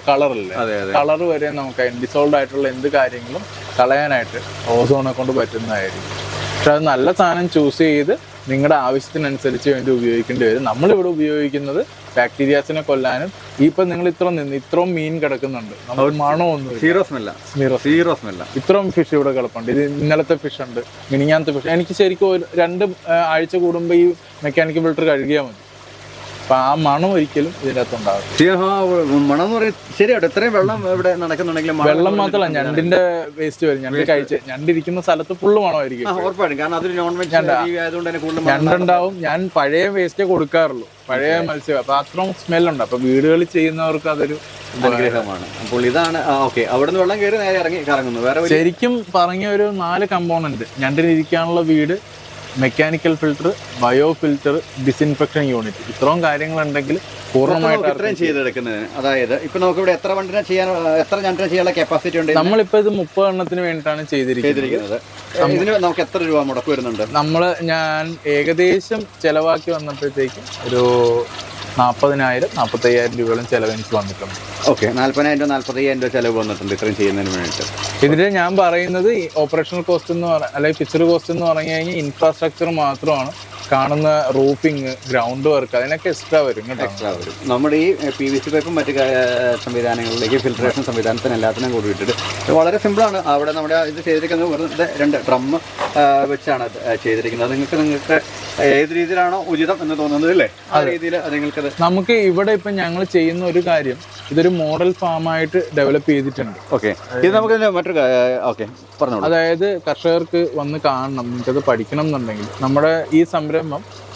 കളറല്ലേ, കളർ വരെ നമുക്ക് ഡിസോൾവ് ആയിട്ടുള്ള എന്ത് കാര്യങ്ങളും കളയാനായിട്ട് ഓസോണെ കൊണ്ട് പറ്റുന്നതായിരിക്കും. പക്ഷെ അത് നല്ല സാധനം ചൂസ് ചെയ്ത് നിങ്ങളുടെ ആവശ്യത്തിനനുസരിച്ച് വേണ്ടി ഉപയോഗിക്കേണ്ടി വരും. നമ്മളിവിടെ ഉപയോഗിക്കുന്നത് ബാക്ടീരിയാസിനെ കൊല്ലാനും. ഇപ്പം നിങ്ങൾ ഇത്രയും മീൻ കിടക്കുന്നുണ്ട്, നമുക്ക് മണമൊന്നും, സീറോ സ്മെല്ല. ഇത്രയും ഫിഷ് ഇവിടെ കിടപ്പുണ്ട്. ഇത് ഇന്നലത്തെ ഫിഷ് ഉണ്ട്, മിനിഞ്ഞാന്നത്തെ ഫിഷ്. എനിക്ക് ശരിക്കും 2 ആഴ്ച കൂടുമ്പോൾ ഈ മെക്കാനിക്കൽ ഫിൽറ്റർ കഴുകിയാൽ മതി. അപ്പൊ ആ മണം ഒരിക്കലും ഇതിനകത്ത് ഉണ്ടാകും. മണം എന്ന് പറയുന്നത് ശരിയാട്ടോ. ഇത്രയും വെള്ളം ഇവിടെ നടക്കുന്നുണ്ടെങ്കിൽ വെള്ളം മാത്രമല്ല, ഞണ്ടിന്റെ വേസ്റ്റ് വരും. ഞണ്ടിരിക്കുന്ന സ്ഥലത്ത് ഫുള്ള് മണമായിരിക്കും. ഞണ്ടുണ്ടാവും. ഞാൻ പഴയ വേസ്റ്റേ കൊടുക്കാറുള്ളൂ, പഴയ മത്സ്യം. അപ്പൊ അത്രയും സ്മെല്ലുണ്ട്. അപ്പൊ വീടുകളിൽ ചെയ്യുന്നവർക്ക് അതൊരു അനുഗ്രഹമാണ്. അപ്പോൾ ഇതാണ് ഓക്കെ. അവിടെ നിന്ന് വെള്ളം കയറി നേരെ ഇറങ്ങി കറങ്ങുന്നു. വേറെ ശരിക്കും പറഞ്ഞ ഒരു 4 കമ്പോണന്റ്: ഞണ്ടിനിരിക്കാനുള്ള വീട്, mechanical filter, bio filter, disinfection unit. ഇത്രയും കാര്യങ്ങളുണ്ടെങ്കിൽ പൂർണ്ണമായിട്ട് ഇത്രയും ചെയ്തെടുക്കുന്നതിന്, അതായത് ഇപ്പൊ നമുക്ക് ഇവിടെ എത്ര ഞണ്ടിനെ ചെയ്യാനുള്ള കപ്പാസിറ്റി ഉണ്ട്? നമ്മളിപ്പോ ഇത് 30 എണ്ണത്തിന് വേണ്ടിയിട്ടാണ് ചെയ്തിരിക്കുന്നത്. ഇതിന് നമുക്ക് എത്ര രൂപ മുടക്ക് വരുന്നുണ്ട്? ഞാൻ ഏകദേശം ചെലവാക്കി വന്നപ്പോഴത്തേക്കും ഒരു 40,000-45,000 രൂപയോളം ചെലവ് എനിക്ക് വന്നിട്ടുണ്ട്. ഓക്കെ, 40,000-45,000 രൂപ ചെലവ് വന്നിട്ടുണ്ട് ഇത്രയും ചെയ്യുന്നതിന് വേണ്ടിയിട്ട്. ഇതിന് ഞാൻ പറയുന്നത് ഓപ്പറേഷണൽ കോസ്റ്റ് എന്ന് അല്ലെങ്കിൽ ഫിക്സഡ് കോസ്റ്റ് എന്ന് പറഞ്ഞു കഴിഞ്ഞാൽ ഇൻഫ്രാസ്ട്രക്ചർ മാത്രമാണ്. കാണുന്ന റൂഫിങ്, ഗ്രൗണ്ട് വർക്ക്, അതിനൊക്കെ എക്സ്ട്രാ വരും. നമ്മുടെ ഈ PVC പൈപ്പും മറ്റു സംവിധാനങ്ങളിലേക്ക്, ഫിൽട്രേഷൻ സംവിധാനത്തിന് എല്ലാത്തിനും കൂടിയിട്ടിട്ട് വളരെ സിമ്പിളാണ്. അവിടെ നമ്മുടെ ഇത് ചെയ്തിരിക്കുന്നത് വെറുതെ 2 ഡ്രം വെച്ചാണ് ചെയ്തിരിക്കുന്നത്. നിങ്ങൾക്ക് ഏത് രീതിയിലാണോ ഉചിതം എന്ന് തോന്നുന്നത് അല്ലേ, ആ രീതിയിൽ നിങ്ങൾക്കത്. നമുക്ക് ഇവിടെ ഇപ്പം ഞങ്ങൾ ചെയ്യുന്ന ഒരു കാര്യം, ഇതൊരു മോഡൽ ഫാമായിട്ട് ഡെവലപ്പ് ചെയ്തിട്ടുണ്ട്. ഓക്കെ, ഇത് നമുക്ക് മറ്റൊരു ഓക്കെ പറഞ്ഞോളൂ. അതായത് കർഷകർക്ക് വന്ന് കാണണം, നിങ്ങൾക്കത് പഠിക്കണം എന്നുണ്ടെങ്കിൽ നമ്മുടെ ഈ സംരംഭം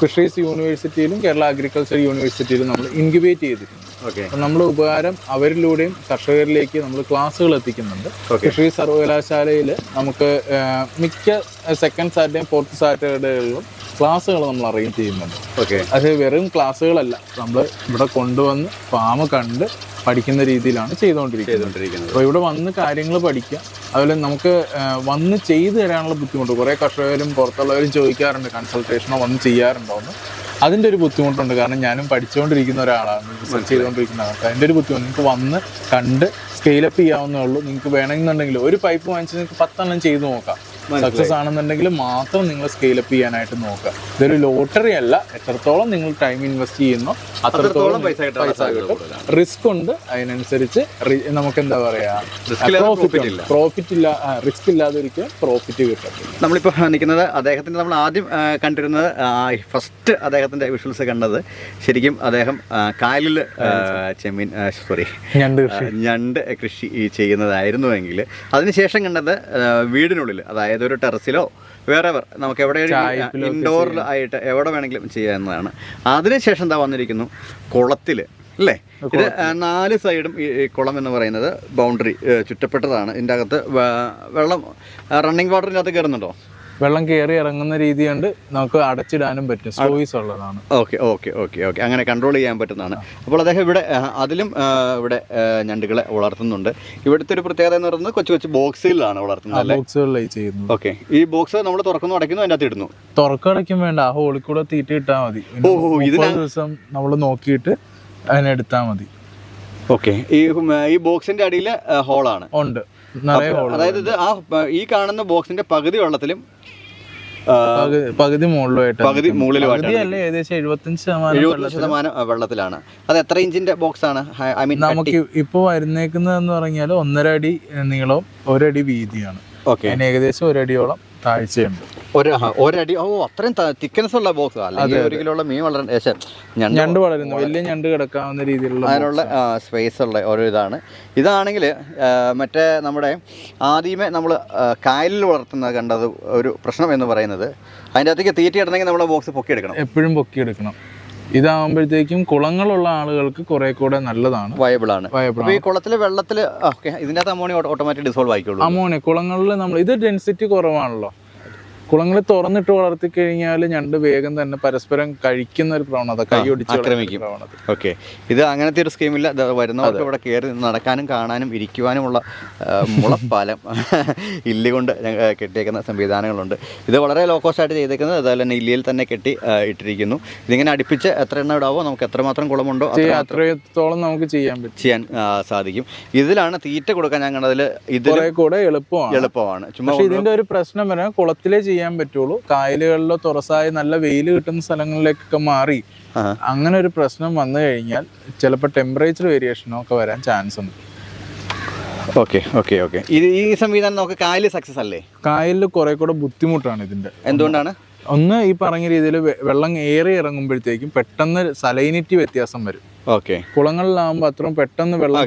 ഫിഷറീസ് യൂണിവേഴ്സിറ്റിയിലും കേരള അഗ്രികൾച്ചർ യൂണിവേഴ്സിറ്റിയിലും നമ്മൾ ഇൻക്യുബേറ്റ് ചെയ്തിട്ടുണ്ട്. അപ്പം നമ്മുടെ ഉപകാരം അവരിലൂടെയും കർഷകരിലേക്ക് നമ്മൾ ക്ലാസ്സുകൾ എത്തിക്കുന്നുണ്ട്. ഫിഷറീസ് സർവകലാശാലയിൽ നമുക്ക് മിക്ക 2nd സാറ്റർഡേയും 4th സാറ്റർഡേകളിലും ക്ലാസ്സുകൾ നമ്മൾ അറേഞ്ച് ചെയ്യുന്നുണ്ട്. അത് വെറും ക്ലാസ്സുകളല്ല, നമ്മൾ ഇവിടെ കൊണ്ടുവന്ന് ഫാം കണ്ട് പഠിക്കുന്ന രീതിയിലാണ് ചെയ്തുകൊണ്ടിരിക്കുന്നത്. അപ്പോൾ ഇവിടെ വന്ന് കാര്യങ്ങൾ പഠിക്കുക. അതുപോലെ നമുക്ക് വന്ന് ചെയ്തു തരാനുള്ള ബുദ്ധിമുട്ട് കുറേ കർഷകരും പുറത്തുള്ളവരും ചോദിക്കാറുണ്ട്, കൺസൾട്ടേഷനോ വന്ന് ചെയ്യാറുണ്ടോയെന്ന്. അതിൻ്റെ ഒരു ബുദ്ധിമുട്ടുണ്ട്. കാരണം ഞാനും പഠിച്ചുകൊണ്ടിരിക്കുന്ന ഒരാളാണ്, റിസർച്ച് ചെയ്തുകൊണ്ടിരിക്കുന്ന ആൾക്ക്. അതിൻ്റെ ഒരു ബുദ്ധിമുട്ട്, നിങ്ങൾക്ക് വന്ന് കണ്ട് സ്കെയിലപ്പ് ചെയ്യാവുന്നേ ഉള്ളൂ. നിങ്ങൾക്ക് വേണമെന്നുണ്ടെങ്കിൽ ഒരു പൈപ്പ് വാങ്ങിച്ച് നിങ്ങൾക്ക് 10 എണ്ണം ചെയ്ത് നോക്കാം. സക്സസ് ആണെന്നുണ്ടെങ്കിൽ മാത്രം നിങ്ങൾ സ്കെയിലപ്പ് ചെയ്യാനായിട്ട് നോക്കുക. ഇതൊരു ലോട്ടറി അല്ല. എത്രത്തോളം നിങ്ങൾ ടൈം ഇൻവെസ്റ്റ് ചെയ്യുന്നോ അത്രത്തോളം പൈസ കിട്ടും. റിസ്ക് ഉണ്ട്, അതിനനുസരിച്ച് നമുക്ക് എന്താ പറയാ, പ്രോഫിറ്റ് ഇല്ല. റിസ്ക് ഇല്ലാതെ ഒരിക്കലും പ്രോഫിറ്റ് കിട്ടും. നമ്മളിപ്പോൾ നിൽക്കുന്നത് അദ്ദേഹത്തിൻ്റെ, നമ്മൾ ആദ്യം കണ്ടിരുന്നത് ഫസ്റ്റ് അദ്ദേഹത്തിൻ്റെ വിഷ്വൽസ് കണ്ടത് ശരിക്കും അദ്ദേഹം കായലിൽ ഞണ്ട് കൃഷി ചെയ്യുന്നതായിരുന്നുവെങ്കിൽ, അതിനുശേഷം കണ്ടത് വീടിനുള്ളിൽ, അതായത് ഒരു ടെറസിലോ വേറെ നമുക്ക് എവിടെ ഇൻഡോറിൽ ആയിട്ട് എവിടെ വേണമെങ്കിലും ചെയ്യാവുന്നതാണ്. അതിനുശേഷം എന്താ വന്നിരിക്കുന്നു, കുളത്തിൽ അല്ലേ? ഇത് 4 സൈഡും ഈ കുളം എന്ന് പറയുന്നത് ബൗണ്ടറി ചുറ്റപ്പെട്ടതാണ്. ഇതിൻ്റെ അകത്ത് വെള്ളം റണ്ണിങ് വാട്ടറിൻ്റെ അകത്ത് കയറുന്നുണ്ടോ? വെള്ളം കയറി ഇറങ്ങുന്ന രീതിയുണ്ട്, നമുക്ക് അടച്ചിടാനും പറ്റും, സ്ലോയിസ് ഉള്ളതാണ്. ഓക്കെ ഓക്കെ ഓക്കെ ഓക്കെ, അങ്ങനെ കൺട്രോൾ ചെയ്യാൻ പറ്റുന്നതാണ്. അപ്പോൾ അദ്ദേഹം ഇവിടെ അതിലും ഇവിടെ ഞണ്ടുകളെ വളർത്തുന്നുണ്ട്. ഇവിടുത്തെ ഒരു പ്രത്യേകത എന്ന് പറയുന്നത് കൊച്ചു കൊച്ചു ബോക്സുകളിലാണ് വളർത്തുന്നത്. ബോക്സുകളിലായി ചെയ്യുന്നു. ഓക്കെ, ഈ ബോക്സ് നമ്മൾ തുറക്കുന്നു അടയ്ക്കുന്നു അതിൻ്റെ അകത്ത് ഇടുന്നു. തുറക്കടയ്ക്കും വേണ്ട, ആ ഹോളിൽ കൂടെ തീറ്റ ഇട്ടാൽ മതി. 30 ദിവസം നമ്മൾ നോക്കിയിട്ട് അതിനെടുത്താൽ മതി. ഓക്കെ, ഈ ബോക്സിന്റെ അടിയിൽ ഹോളാണ് ഉണ്ട്, നിറയെ ഹോൾ. അതായത് ഇത് ഈ കാണുന്ന ബോക്സിന്റെ പകുതി വെള്ളത്തിലും പകുതി മുകളിലുമായിട്ട് ഏകദേശം 75% വെള്ളത്തിലാണ്. അത് എത്ര ഇഞ്ചിന്റെ ബോക്സ് ആണ്? നമുക്ക് ഇപ്പൊ വരുന്നേക്കുന്നതെന്ന് പറഞ്ഞാൽ 1.5 അടി നീളവും 1 അടി വീതിയാണ്. അതിന് ഏകദേശം 1 അടിയോളം താഴ്ചയുണ്ട്. ഒരടി. ഓ, അത്രയും തിക്നെസ് ഉള്ള ബോക്സ്. അല്ലെങ്കിൽ 1 കിലോ ഉള്ള മീൻ ഞണ്ട് വളരുന്നു, വലിയ ഞണ്ട് കിടക്കാവുന്ന രീതിയിലുള്ള അതിനുള്ള സ്പേസ് ഉള്ള ഒരു ഇതാണ്. ഇതാണെങ്കിൽ മറ്റേ നമ്മുടെ ആദ്യമേ നമ്മൾ കായലിൽ വളർത്തുന്നത് കണ്ടത് ഒരു പ്രശ്നം എന്ന് പറയുന്നത്, അതിൻ്റെ അകത്തേക്ക് തീറ്റ ഇടണമെങ്കിൽ നമ്മുടെ ബോക്സ് പൊക്കിയെടുക്കണം, എപ്പോഴും പൊക്കിയെടുക്കണം. ഇതാകുമ്പോഴത്തേക്കും കുളങ്ങളുള്ള ആളുകൾക്ക് കുറെ കൂടെ നല്ലതാണ്, വയബിളാണ്. ഈ കുളത്തിലെ വെള്ളത്തിൽ ഇതിൻ്റെ അകത്ത് അമോണിയ ഓട്ടോമാറ്റിക് ഡിസോൾവ് ആയിക്കോളൂ. അമോണിയ കുളങ്ങളിൽ നമ്മൾ ഇത് ഡെൻസിറ്റി കുറവാണല്ലോ, കുളങ്ങളിൽ തുറന്നിട്ട് വളർത്തി കഴിഞ്ഞാൽ ഞണ്ട് വേഗം തന്നെ പരസ്പരം കഴിക്കുന്ന ഒരു പ്രവണത, കൈയൊടിച്ച് ആക്രമിക്കും. ഓക്കെ, ഇത് അങ്ങനത്തെ ഒരു സ്കീമില്ല. വരുന്നവർക്ക് ഇവിടെ കയറി നടക്കാനും കാണാനും ഇരിക്കുവാനുമുള്ള മുളപ്പാലം ഇല്ലുകൊണ്ട് കെട്ടിയേക്കുന്ന സംവിധാനങ്ങളുണ്ട്. ഇത് വളരെ ലോ കോസ്റ്റ് ആയിട്ട് ചെയ്തേക്കുന്നത്. അതുപോലെ തന്നെ ഇല്ലിയിൽ തന്നെ കെട്ടി ഇട്ടിരിക്കുന്നു. ഇതിങ്ങനെ അടുപ്പിച്ച് എത്ര എണ്ണം ഇടാവോ, നമുക്ക് എത്രമാത്രം കുളമുണ്ടോ അത്രത്തോളം നമുക്ക് ചെയ്യാൻ സാധിക്കും. ഇതിലാണ് തീറ്റ കൊടുക്കാൻ ഞാൻ കണ്ടതിൽ ഇത് കൂടെ എളുപ്പമാണ്. ചുമ്മാ ഇതിന്റെ ഒരു പ്രശ്നം വരാൻ കുളത്തിലെ ചെയ്യാൻ പറ്റുള്ളൂ. കായലുകളിലോ തുറസായി നല്ല വെയിൽ കിട്ടുന്ന സ്ഥലങ്ങളിലേക്കൊക്കെ മാറി അങ്ങനെ ഒരു പ്രശ്നം വന്നു കഴിഞ്ഞാൽ ചിലപ്പോൾ ടെമ്പറേച്ചർ വേരിയേഷനോ ഒക്കെ വരാൻ ചാൻസ് ഉണ്ട്. ഓക്കെ ഓക്കെ ഓക്കെ, ഈ സംവിധാനം നമുക്ക് കായലിൽ സക്സസ് അല്ലേ? കായലിൽ കുറെ കൂടെ ബുദ്ധിമുട്ടാണ് ഇതിന്റെ. എന്തുകൊണ്ടാണ്? ഒന്ന്, ഈ പറഞ്ഞ രീതിയിൽ വെള്ളം ഏറി ഇറങ്ങുമ്പോഴത്തേക്കും പെട്ടെന്ന് സലൈനിറ്റി വ്യത്യാസം വരും. ഓക്കെ, കുളങ്ങളിലാകുമ്പോൾ അത്രയും പെട്ടെന്ന് വെള്ളം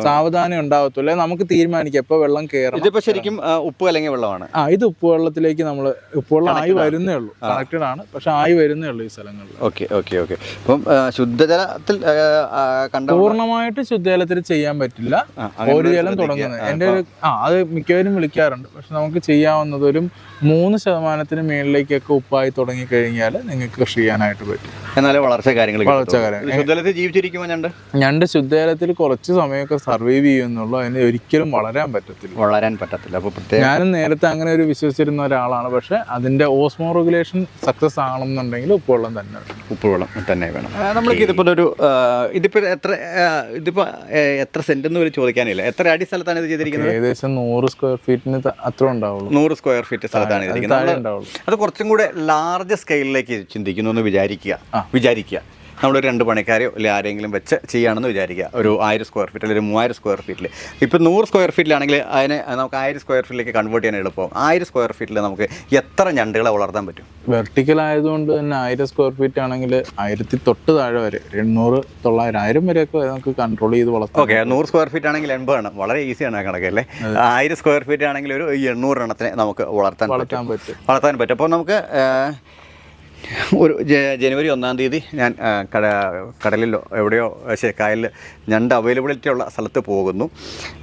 സാവധാനം ഉണ്ടാവത്തില്ല. നമുക്ക് തീരുമാനിക്കാം എപ്പോൾ വെള്ളം കയറും. ഇതിപ്പോ ശരിക്കും ഉപ്പ് കലങ്ങിയ വെള്ളമാണ്. ഇത് ഉപ്പ് വെള്ളത്തിലേക്ക് നമ്മൾ ഉപ്പുവെള്ളം ആയി വരുന്നേ ഉള്ളൂ, കണക്റ്റഡ് ആണ്, പക്ഷെ ആയി വരുന്നേ ഉള്ളൂ ഈ സ്ഥലങ്ങളിൽ. ഓക്കെ ഓക്കെ ഓക്കെ, അപ്പം ശുദ്ധജലത്തിൽ പൂർണ്ണമായിട്ട് ശുദ്ധജലത്തിൽ ചെയ്യാൻ പറ്റില്ല. ഒരു ജലം തുടങ്ങുന്നത് എൻ്റെ ഒരു അത് മിക്കവരും വിളിക്കാറുണ്ട്. പക്ഷെ നമുക്ക് ചെയ്യാവുന്നത് ഒരു 3% മേളിലേക്കൊക്കെ ഉപ്പായി തുടങ്ങിക്കഴിഞ്ഞാൽ നിങ്ങൾക്ക് കൃഷി ചെയ്യാനായിട്ട് പറ്റും. എന്നാലും വളർച്ച കാര്യങ്ങൾ ഞണ്ട് ശുദ്ധജലത്തിൽ കുറച്ച് സമയമൊക്കെ സർവൈവ് ചെയ്യുന്നുള്ളൂ, അതിന് ഒരിക്കലും വളരാൻ പറ്റത്തില്ല. അപ്പോൾ ഞാനും നേരത്തെ അങ്ങനെ ഒരു വിശ്വസിച്ചിരുന്ന ഒരാളാണ്. പക്ഷെ അതിന്റെ ഓസ്മോ റെഗുലേഷൻ സക്സസ് ആണെന്നുണ്ടെങ്കിൽ ഉപ്പുവെള്ളം തന്നെ വേണം. നമ്മൾക്ക് ഇതിപ്പോ എത്ര സെന്റ് എന്ന് ചോദിക്കാനില്ല. എത്ര അടി സ്ഥലത്താണ് ഇത് ചെയ്തിരിക്കുന്നത്? ഏകദേശം 100 സ്ക്വയർ ഫീറ്റിന് അത്ര ഉണ്ടാവുള്ളൂ. 100 സ്ക്വയർ ഫീറ്റ് സ്ഥലത്താണ് ഇരിക്കുന്നത്. അത് കുറച്ചും കൂടെ ലാർജ് സ്കെയിലിലേക്ക് ചിന്തിക്കുന്നു എന്ന് വിചാരിക്കുക. നമ്മളൊരു 2 പണിക്കാരെയോ അല്ലെങ്കിൽ ആരെങ്കിലും വെച്ച് ചെയ്യുകയാണെന്ന് വിചാരിക്കുക. ഒരു 1000 സ്ക്വയർ ഫീറ്റ് അല്ലെങ്കിൽ 3000 സ്ക്വയർ ഫീറ്റിൽ. ഇപ്പോൾ 100 സ്ക്വയർ ഫീറ്റിലാണെങ്കിൽ അതിനെ നമുക്ക് 1000 സ്ക്വയർ ഫീറ്റിലേക്ക് കൺവേർട്ട് ചെയ്യാൻ എളുപ്പം. 1000 സ്ക്വയർ ഫീറ്റിൽ നമുക്ക് എത്ര ഞണ്ടുകളെ വളർത്താൻ പറ്റും? വെർട്ടിക്കൽ ആയതുകൊണ്ട് തന്നെ 1000 സ്ക്വയർ ഫീറ്റ് ആണെങ്കിൽ 1000 തൊട്ട് താഴെ വരെ 800, 900, 1000 വരെയൊക്കെ നമുക്ക് കൺട്രോൾ ചെയ്ത് വളർത്താം. ഓക്കെ, 100 സ്ക്വയർ ഫീറ്റ് ആണെങ്കിൽ 80 എണ്ണം, വളരെ ഈസിയാണ് കണക്കല്ലേ. 1000 സ്ക്വയർ ഫീറ്റ് ആണെങ്കിൽ ഒരു 800 എണ്ണത്തിനെ നമുക്ക് വളർത്താൻ പറ്റും. അപ്പോൾ നമുക്ക് ഒരു ജനുവരി 1-ാം തീയതി ഞാൻ കടലിലോ എവിടെയോ കായലിൽ ഞണ്ട് അവൈലബിലിറ്റി ഉള്ള സ്ഥലത്ത് പോകുന്നു.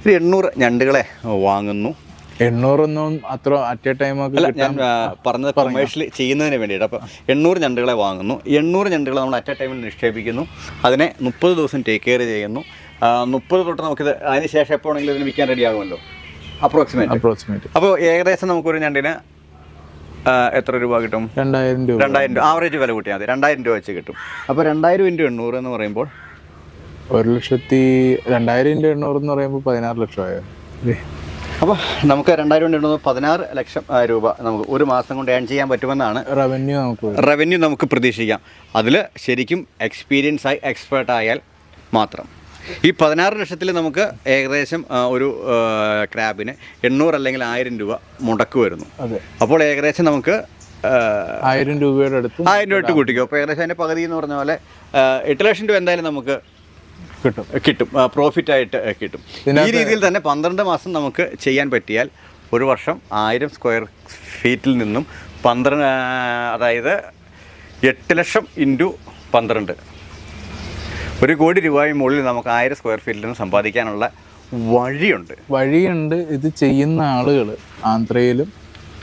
ഒരു 800 ഞണ്ടുകളെ വാങ്ങുന്നു. 800 അത്ര അറ്റ് എ ടൈം അല്ല, ഞാൻ പറഞ്ഞത് കൊമേഴ്ഷ്യലി ചെയ്യുന്നതിന് വേണ്ടിയിട്ട്. അപ്പോൾ 800 ഞണ്ടുകളെ വാങ്ങുന്നു. 800 ഞണ്ടുകളെ നമ്മൾ അറ്റ് എ ടൈമിൽ നിക്ഷേപിക്കുന്നു. അതിനെ 30 ദിവസം ടേക്ക് കെയർ ചെയ്യുന്നു. 30 തൊട്ട് നമുക്കിത് അതിന് ശേഷം എപ്പോഴെങ്കിലും ഇതിന് വിൽക്കാൻ റെഡി ആകുമല്ലോ, അപ്രോക്സിമേറ്റ്. അപ്പോൾ ഏകദേശം നമുക്കൊരു ഞണ്ടിന് എത്ര രൂപ കിട്ടും? 2000 രൂപ. 2000 ആവറേജ് വില കൂട്ടിയാൽ മതി. 2000 രൂപ വെച്ച് കിട്ടും. അപ്പോൾ 2000 × 800 എന്ന് പറയുമ്പോൾ 1,00,000. 2000 × 800 എന്ന് പറയുമ്പോൾ 16 ലക്ഷമായോ? അപ്പോൾ നമുക്ക് 2000 × 800 16 ലക്ഷം രൂപ നമുക്ക് ഒരു മാസം കൊണ്ട് ഏൺ ചെയ്യാൻ പറ്റുമെന്നാണ് റവന്യൂ നമുക്ക് പ്രതീക്ഷിക്കാം. അതിൽ ശരിക്കും എക്സ്പേർട്ടായാൽ മാത്രം. ഈ 16 ലക്ഷത്തിൽ നമുക്ക് ഏകദേശം ഒരു ക്രാബിന് 800 അല്ലെങ്കിൽ 1000 രൂപ മുടക്ക് വരുന്നു. അപ്പോൾ ഏകദേശം നമുക്ക് 1000 രൂപയുടെ അടുത്ത് 1000 രൂപ ഇട്ട് കൂട്ടിക്കും. അപ്പോൾ ഏകദേശം അതിൻ്റെ പകുതി എന്ന് പറഞ്ഞ പോലെ 8 ലക്ഷം രൂപ എന്തായാലും നമുക്ക് കിട്ടും, പ്രോഫിറ്റായിട്ട് കിട്ടും. ഈ രീതിയിൽ തന്നെ 12 മാസം നമുക്ക് ചെയ്യാൻ പറ്റിയാൽ ഒരു വർഷം 1000 സ്ക്വയർ ഫീറ്റിൽ നിന്നും 12, അതായത് 8 ലക്ഷം × 12, 1 കോടി രൂപയും മുകളിൽ നമുക്ക് 1000 സ്ക്വയർ ഫീറ്റിൽ നിന്ന് സമ്പാദിക്കാനുള്ള വഴിയുണ്ട്. ഇത് ചെയ്യുന്ന ആളുകൾ ആന്ധ്രയിലും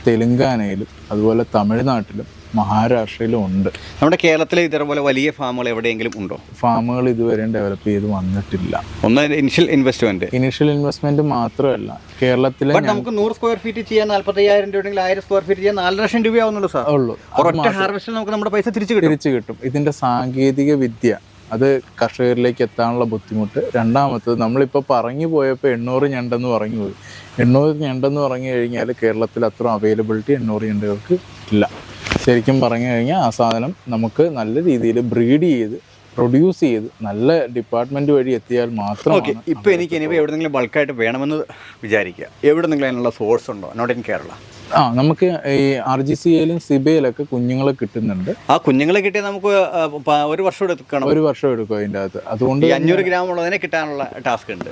തെലുങ്കാനയിലും അതുപോലെ തമിഴ്നാട്ടിലും മഹാരാഷ്ട്രയിലും ഉണ്ട്. നമ്മുടെ കേരളത്തിൽ ഇതേപോലെ വലിയ ഫാമുകൾ എവിടെയെങ്കിലും ഉണ്ടോ? ഫാമുകൾ ഇതുവരെ ഡെവലപ്പ് ചെയ്ത് വന്നിട്ടില്ല. ഒന്ന് ഇനിഷ്യൽ ഇൻവെസ്റ്റ്മെന്റ് മാത്രമല്ല, കേരളത്തിലെ നമുക്ക് 100 സ്ക്വയർ ഫീറ്റ് ചെയ്യാൻ 45,000 രൂപ ഉണ്ടെങ്കിൽ 1000 സ്ക്വയർ ഫീറ്റ് ചെയ്യാൻ 4 ലക്ഷം രൂപയാവുന്നുള്ളൂ സാർ. ഉള്ളൂ. ഒരൊറ്റ ഹാർവെസ്റ്റിൽ നമുക്ക് നമ്മുടെ പൈസ തിരിച്ചു കിട്ടും. ഇതിന്റെ സാങ്കേതിക വിദ്യ അത് കർഷകരിലേക്ക് എത്താനുള്ള ബുദ്ധിമുട്ട്. രണ്ടാമത്തത്, നമ്മളിപ്പോൾ പറഞ്ഞു പോയപ്പോൾ 800 ഞണ്ടെന്ന് പറഞ്ഞു പോയി. 800 ഞണ്ടെന്ന് പറഞ്ഞു കഴിഞ്ഞാൽ കേരളത്തിൽ അത്ര അവൈലബിലിറ്റി 800 ഞണ്ടുകൾക്ക് ഇല്ല. ശരിക്കും പറഞ്ഞു കഴിഞ്ഞാൽ ആ സാധനം നമുക്ക് നല്ല രീതിയിൽ ബ്രീഡ് ചെയ്ത് പ്രൊഡ്യൂസ് ചെയ്ത് നല്ല ഡിപ്പാർട്ട്മെന്റ് വഴി എത്തിയാൽ മാത്രം. ഇപ്പോൾ എനിക്ക് ഇനി എവിടെയെങ്കിലും ബൾക്കായിട്ട് വേണമെന്ന് വിചാരിക്കുക, എവിടെയെങ്കിലും അതിനുള്ള സോഴ്സ് ഉണ്ടോ? Not in Kerala. നമുക്ക് ഈ RGCAയിലും സിബയിലൊക്കെ കുഞ്ഞുങ്ങളെ കിട്ടുന്നുണ്ട്. ആ കുഞ്ഞുങ്ങളെ കിട്ടിയാൽ നമുക്ക് 1 വർഷം എടുക്കണം. 1 വർഷം എടുക്കും അതിൻ്റെ അകത്ത്. അതുകൊണ്ട് 500 ഗ്രാം ഉള്ളതിനെ കിട്ടാനുള്ള ടാസ്ക് ഉണ്ട്.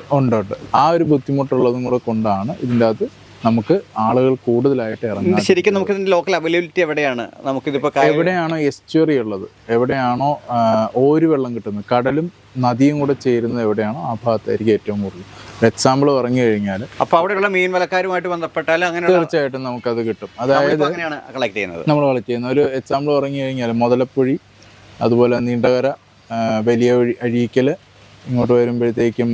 ആ ഒരു ബുദ്ധിമുട്ടുള്ളതും കൂടെ കൊണ്ടാണ് ഇതിൻ്റെ അകത്ത് നമുക്ക് ആളുകൾ കൂടുതലായിട്ട് ഇറങ്ങുന്നത്. ശരിക്കും നമുക്ക് ഇതിന്റെ ലോക്കൽ അവൈലബിലിറ്റി എവിടെയാണ്? നമുക്കിതിപ്പോൾ എവിടെയാണോ എസ്റ്റുറി ഉള്ളത്, എവിടെയാണോ ഓര് വെള്ളം കിട്ടുന്നത്, കടലും നദിയും കൂടെ ചേരുന്നത് എവിടെയാണോ ആ ഭാഗത്തായിരിക്കും ഏറ്റവും കൂടുതൽ. എക്സാമ്പിൾ പറഞ്ഞു കഴിഞ്ഞാൽ അപ്പോൾ അവിടെയുള്ള മീൻ വിലക്കാരുമായിട്ട് ബന്ധപ്പെട്ടാൽ അങ്ങനെ തീർച്ചയായിട്ടും നമുക്കത് കിട്ടും. അതായത് കളക്ട് ചെയ്യുന്നത് നമ്മൾ കളക്ട് ചെയ്യുന്ന ഒരു എക്സാമ്പിൾ പറഞ്ഞു കഴിഞ്ഞാൽ മുതലപ്പുഴി, അതുപോലെ നീണ്ടകര, വലിയ അഴീക്കൽ, ഇങ്ങോട്ട് വരുമ്പോഴത്തേക്കും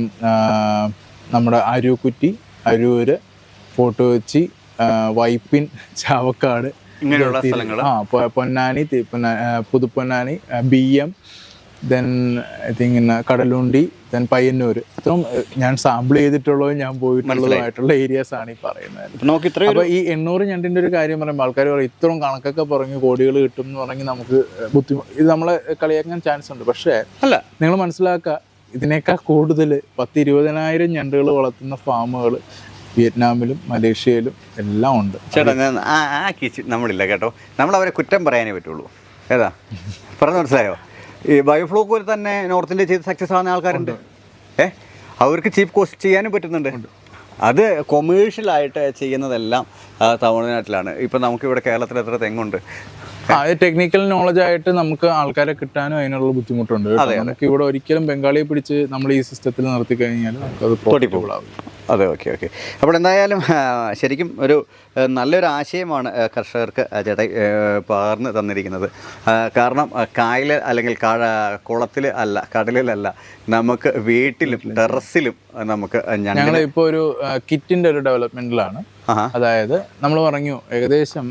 നമ്മുടെ അരൂക്കുറ്റി, അരൂര്, ഫോർട്ട് കൊച്ചി, വൈപ്പിൻ, ചാവക്കാട്, ഇങ്ങനെയുള്ള സ്ഥലങ്ങൾ, Ponnani, Puthuponnani, BM, then I think Kadalundi, then Payyanur. ഇത്രയും ഞാൻ സാമ്പിൾ ചെയ്തിട്ടുള്ളതും ഞാൻ പോയിട്ടുള്ളതുമായിട്ടുള്ള ഏരിയാസ് ആണ് ഈ പറയുന്നത്. അപ്പോൾ ഈ 800 ഞണ്ടിൻ്റെ ഒരു കാര്യം പറയുമ്പോൾ ആൾക്കാർ പറയും ഇത്രയും കണക്കൊക്കെ പറഞ്ഞ് കോടികൾ കിട്ടും എന്ന് പറഞ്ഞ് നമുക്ക് ഇത് നമ്മളെ കളിയാക്കാൻ ചാൻസ് ഉണ്ട്. പക്ഷേ അല്ല, നിങ്ങൾ മനസ്സിലാക്കുക, ഇതിനേക്കാൾ കൂടുതൽ 10-20,000 ഞണ്ടുകൾ വളർത്തുന്ന ഫാമുകൾ വിയറ്റ്നാമിലും മലേഷ്യയിലും എല്ലാം ഉണ്ട്. ചേട്ടാ, നമ്മളില്ല കേട്ടോ, നമ്മളവരെ കുറ്റം പറയാനേ പറ്റുള്ളൂ. ഏതാ പറഞ്ഞു മനസ്സിലായോ? ഈ ബയോഫ്ലോക്ക് പോലെ തന്നെ നോർത്ത് ഇന്ത്യ ചെയ്ത് സക്സസ് ആവുന്ന ആൾക്കാരുണ്ട്. അവർക്ക് ചീപ്പ് കോസ്റ്റ് ചെയ്യാനും പറ്റുന്നുണ്ട്. അത് കൊമേഴ്ഷ്യലായിട്ട് ചെയ്യുന്നതെല്ലാം തമിഴ്നാട്ടിലാണ്. ഇപ്പം നമുക്കിവിടെ കേരളത്തിൽ എത്ര തെങ്ങുണ്ട്? ടെക്നിക്കൽ നോളജ് ആയിട്ട് നമുക്ക് ആൾക്കാരെ കിട്ടാനും അതിനുള്ള ബുദ്ധിമുട്ടുണ്ട്. നമുക്ക് ഇവിടെ ഒരിക്കലും ബംഗാളിയെ പിടിച്ച് നമ്മൾ ഈ സിസ്റ്റത്തിൽ നിർത്തി കഴിഞ്ഞാൽ നമുക്കത് പോസിബിൾ ആവും. അതെ, ഓക്കെ. അപ്പോൾ എന്തായാലും ശരിക്കും ഒരു നല്ലൊരു ആശയമാണ് കർഷകർക്ക് ചേട്ടാ പകർന്ന് തന്നിരിക്കുന്നത്. കാരണം കായൽ അല്ലെങ്കിൽ കുളത്തിൽ അല്ല, കടലിലല്ല, നമുക്ക് വീട്ടിലും ടെറസിലും നമുക്ക് ഞങ്ങളിപ്പോൾ ഒരു കിറ്റിൻ്റെ ഒരു ഡെവലപ്മെൻറ്റിലാണ്. അതായത് നമ്മൾ പറഞ്ഞു ഏകദേശം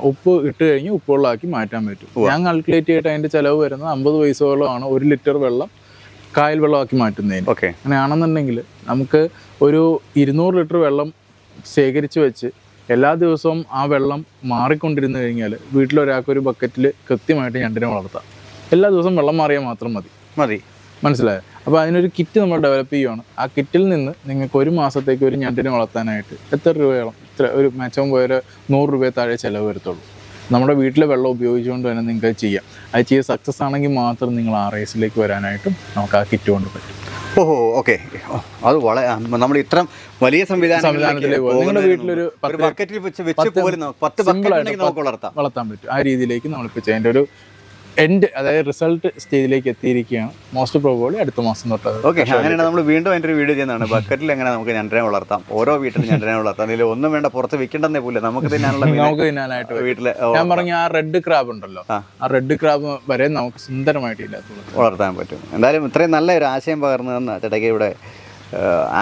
ഉപ്പ് ഇട്ട് കഴിഞ്ഞ് ഉപ്പുവെള്ളമാക്കി മാറ്റാൻ പറ്റും. ഞാൻ കാൽക്കുലേറ്റ് ചെയ്തിട്ട് അതിൻ്റെ ചിലവ് വരുന്നത് 50 പൈസയോളമാണ് 1 ലിറ്റർ വെള്ളം കായൽ വെള്ളമാക്കി മാറ്റുന്നതിന്. അങ്ങനെയാണെന്നുണ്ടെങ്കിൽ നമുക്ക് ഒരു 200 ലിറ്റർ വെള്ളം ശേഖരിച്ച് വെച്ച് എല്ലാ ദിവസവും ആ വെള്ളം മാറിക്കൊണ്ടിരുന്നു കഴിഞ്ഞാൽ വീട്ടിലൊരാൾക്കൊരു ബക്കറ്റിൽ കൃത്യമായിട്ട് ഞണ്ടിനെ വളർത്താം. എല്ലാ ദിവസവും വെള്ളം മാറിയാൽ മാത്രം മതി. മനസ്സിലായോ? അപ്പോൾ അതിനൊരു കിറ്റ് നമ്മൾ ഡെവലപ്പ് ചെയ്യുകയാണ്. ആ കിറ്റിൽ നിന്ന് നിങ്ങൾക്ക് 1 മാസത്തേക്ക് ഒരു ഞണ്ടിനെ വളർത്താനായിട്ട് എത്ര രൂപയോളം, ഒരു മാക്സിമം പോയൊരു 100 രൂപ താഴെ ചിലവ് വരത്തുള്ളൂ. നമ്മുടെ വീട്ടിലെ വെള്ളം ഉപയോഗിച്ചുകൊണ്ട് തന്നെ നിങ്ങൾക്ക് ചെയ്യാം. അത് ചെയ്ത് സക്സസ് ആണെങ്കിൽ മാത്രം നിങ്ങൾ RISലേക്ക് വരാനായിട്ടും നമുക്ക് ആ കിറ്റ് കൊണ്ട് പറ്റും. ഓഹോ, ഓക്കെ. അത് വളരെ നമ്മൾ ഇത്രയും വലിയ സംവിധാനത്തിലേക്ക് നിങ്ങളുടെ വീട്ടിലൊരു ബക്കറ്റിൽ വെച്ച് പോലും 10 ബക്കറ്റ് നമുക്ക് വളർത്താൻ പറ്റും. ആ രീതിയിലേക്ക് നമ്മളിപ്പോൾ അതിൻ്റെ ഒരു അതായത് റിസൾട്ട് സ്റ്റേജിലേക്ക് എത്തിയിരിക്കുകയാണ്. മോസ്റ്റ് പ്രോബബ്ലി അടുത്ത മാസം തൊട്ട്. ഓക്കെ, അങ്ങനെയാണ് നമ്മൾ വീണ്ടും അതിൻ്റെ ഒരു വീഡിയോ ചെയ്യുന്നതാണ്. ബക്കറ്റിൽ എങ്ങനെ നമുക്ക് ഞണ്ടിനെ വളർത്താം, ഓരോ വീട്ടിലും ഞണ്ടിനെ വളർത്താം. അതിൽ ഒന്നും വേണ്ട, പുറത്ത് വിൽക്കേണ്ടെന്നേ പോലെ നമുക്ക് തിന്നാനായിട്ട് വീട്ടിൽ. ഞാൻ പറഞ്ഞ ആ റെഡ് ക്രാബ് ഉണ്ടല്ലോ, ആ റെഡ് ക്രാബ് വരെ നമുക്ക് സുന്ദരമായിട്ട് വളർത്താൻ പറ്റും. എന്തായാലും ഇത്രയും നല്ല ഒരു ആശയം പകർന്നു തന്ന ചേട്ടയ്ക്ക് ഇവിടെ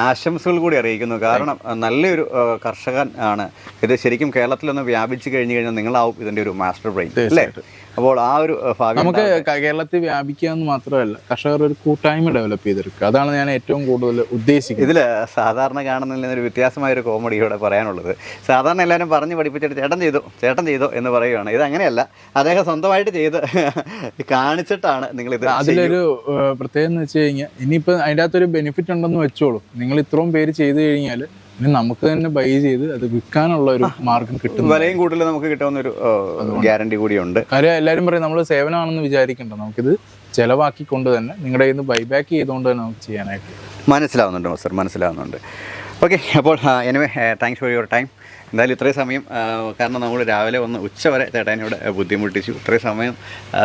ആശംസകൾ കൂടി അറിയിക്കുന്നു. കാരണം നല്ലൊരു കർഷകൻ ആണ് ഇത്. ശരിക്കും കേരളത്തിലൊന്ന് വ്യാപിച്ചു കഴിഞ്ഞാൽ നിങ്ങളാവും ഇതിൻ്റെ ഒരു മാസ്റ്റർ ബ്രെയിൻ അല്ലേ? അപ്പോൾ ആ ഒരു നമുക്ക് കേരളത്തിൽ വ്യാപിക്കുക എന്ന് മാത്രമല്ല, കർഷകർ ഒരു കൂട്ടായ്മ ഡെവലപ്പ് ചെയ്തെടുക്കുക. അതാണ് ഞാൻ ഏറ്റവും കൂടുതൽ ഉദ്ദേശിക്കുന്നത്. ഇതിൽ സാധാരണ കാണുന്നതിൽ നിന്നൊരു വ്യത്യാസമായൊരു കോമഡി ഇവിടെ പറയാനുള്ളത്, സാധാരണ എല്ലാവരും പറഞ്ഞ് പഠിപ്പിച്ചിട്ട് ചേട്ടൻ ചെയ്തോ എന്ന് പറയുകയാണ്. ഇത് അങ്ങനെയല്ല, അദ്ദേഹം സ്വന്തമായിട്ട് ചെയ്ത് കാണിച്ചിട്ടാണ് നിങ്ങളിത്. അതിലൊരു പ്രത്യേകത എന്ന് വെച്ച് കഴിഞ്ഞാൽ, ഇനിയിപ്പോൾ അതിൻ്റെ അകത്തൊരു ബെനിഫിറ്റ് ഉണ്ടെന്ന് വെച്ചോളൂ. നിങ്ങൾ ഇത്രയും പേര് ചെയ്ത് കഴിഞ്ഞാൽ ഇനി നമുക്ക് തന്നെ ബൈ ചെയ്ത് അത് വിൽക്കാനുള്ള ഒരു മാർഗം കിട്ടും. വിലയും കൂടുതൽ നമുക്ക് കിട്ടുമെന്നൊരു ഗ്യാരണ്ടി കൂടിയുണ്ട്. കാര്യം എല്ലാവരും പറയും നമ്മൾ സേവനമാണെന്ന് വിചാരിക്കേണ്ട, നമുക്കിത് ചിലവാക്കിക്കൊണ്ട് തന്നെ നിങ്ങളുടെ കയ്യിൽ നിന്ന് ബൈബാക്ക് ചെയ്തുകൊണ്ട് തന്നെ നമുക്ക് ചെയ്യാനായിട്ട് മനസ്സിലാവുന്നുണ്ട്. ഓക്കെ, അപ്പോൾ anyway thanks for your time. എന്തായാലും ഇത്രയും സമയം, കാരണം നമ്മൾ രാവിലെ വന്ന് ഉച്ച വരെ ചേട്ടാനിവിടെ ബുദ്ധിമുട്ടിച്ചു. ഇത്രയും സമയം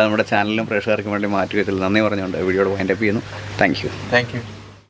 നമ്മുടെ ചാനലിലും പ്രേക്ഷകർക്കും വേണ്ടി മാറ്റി വെച്ചതിൽ നന്ദി പറഞ്ഞുകൊണ്ട് വീഡിയോയുടെ വൈൻഡപ്പ് ചെയ്യുന്നു. Thank you.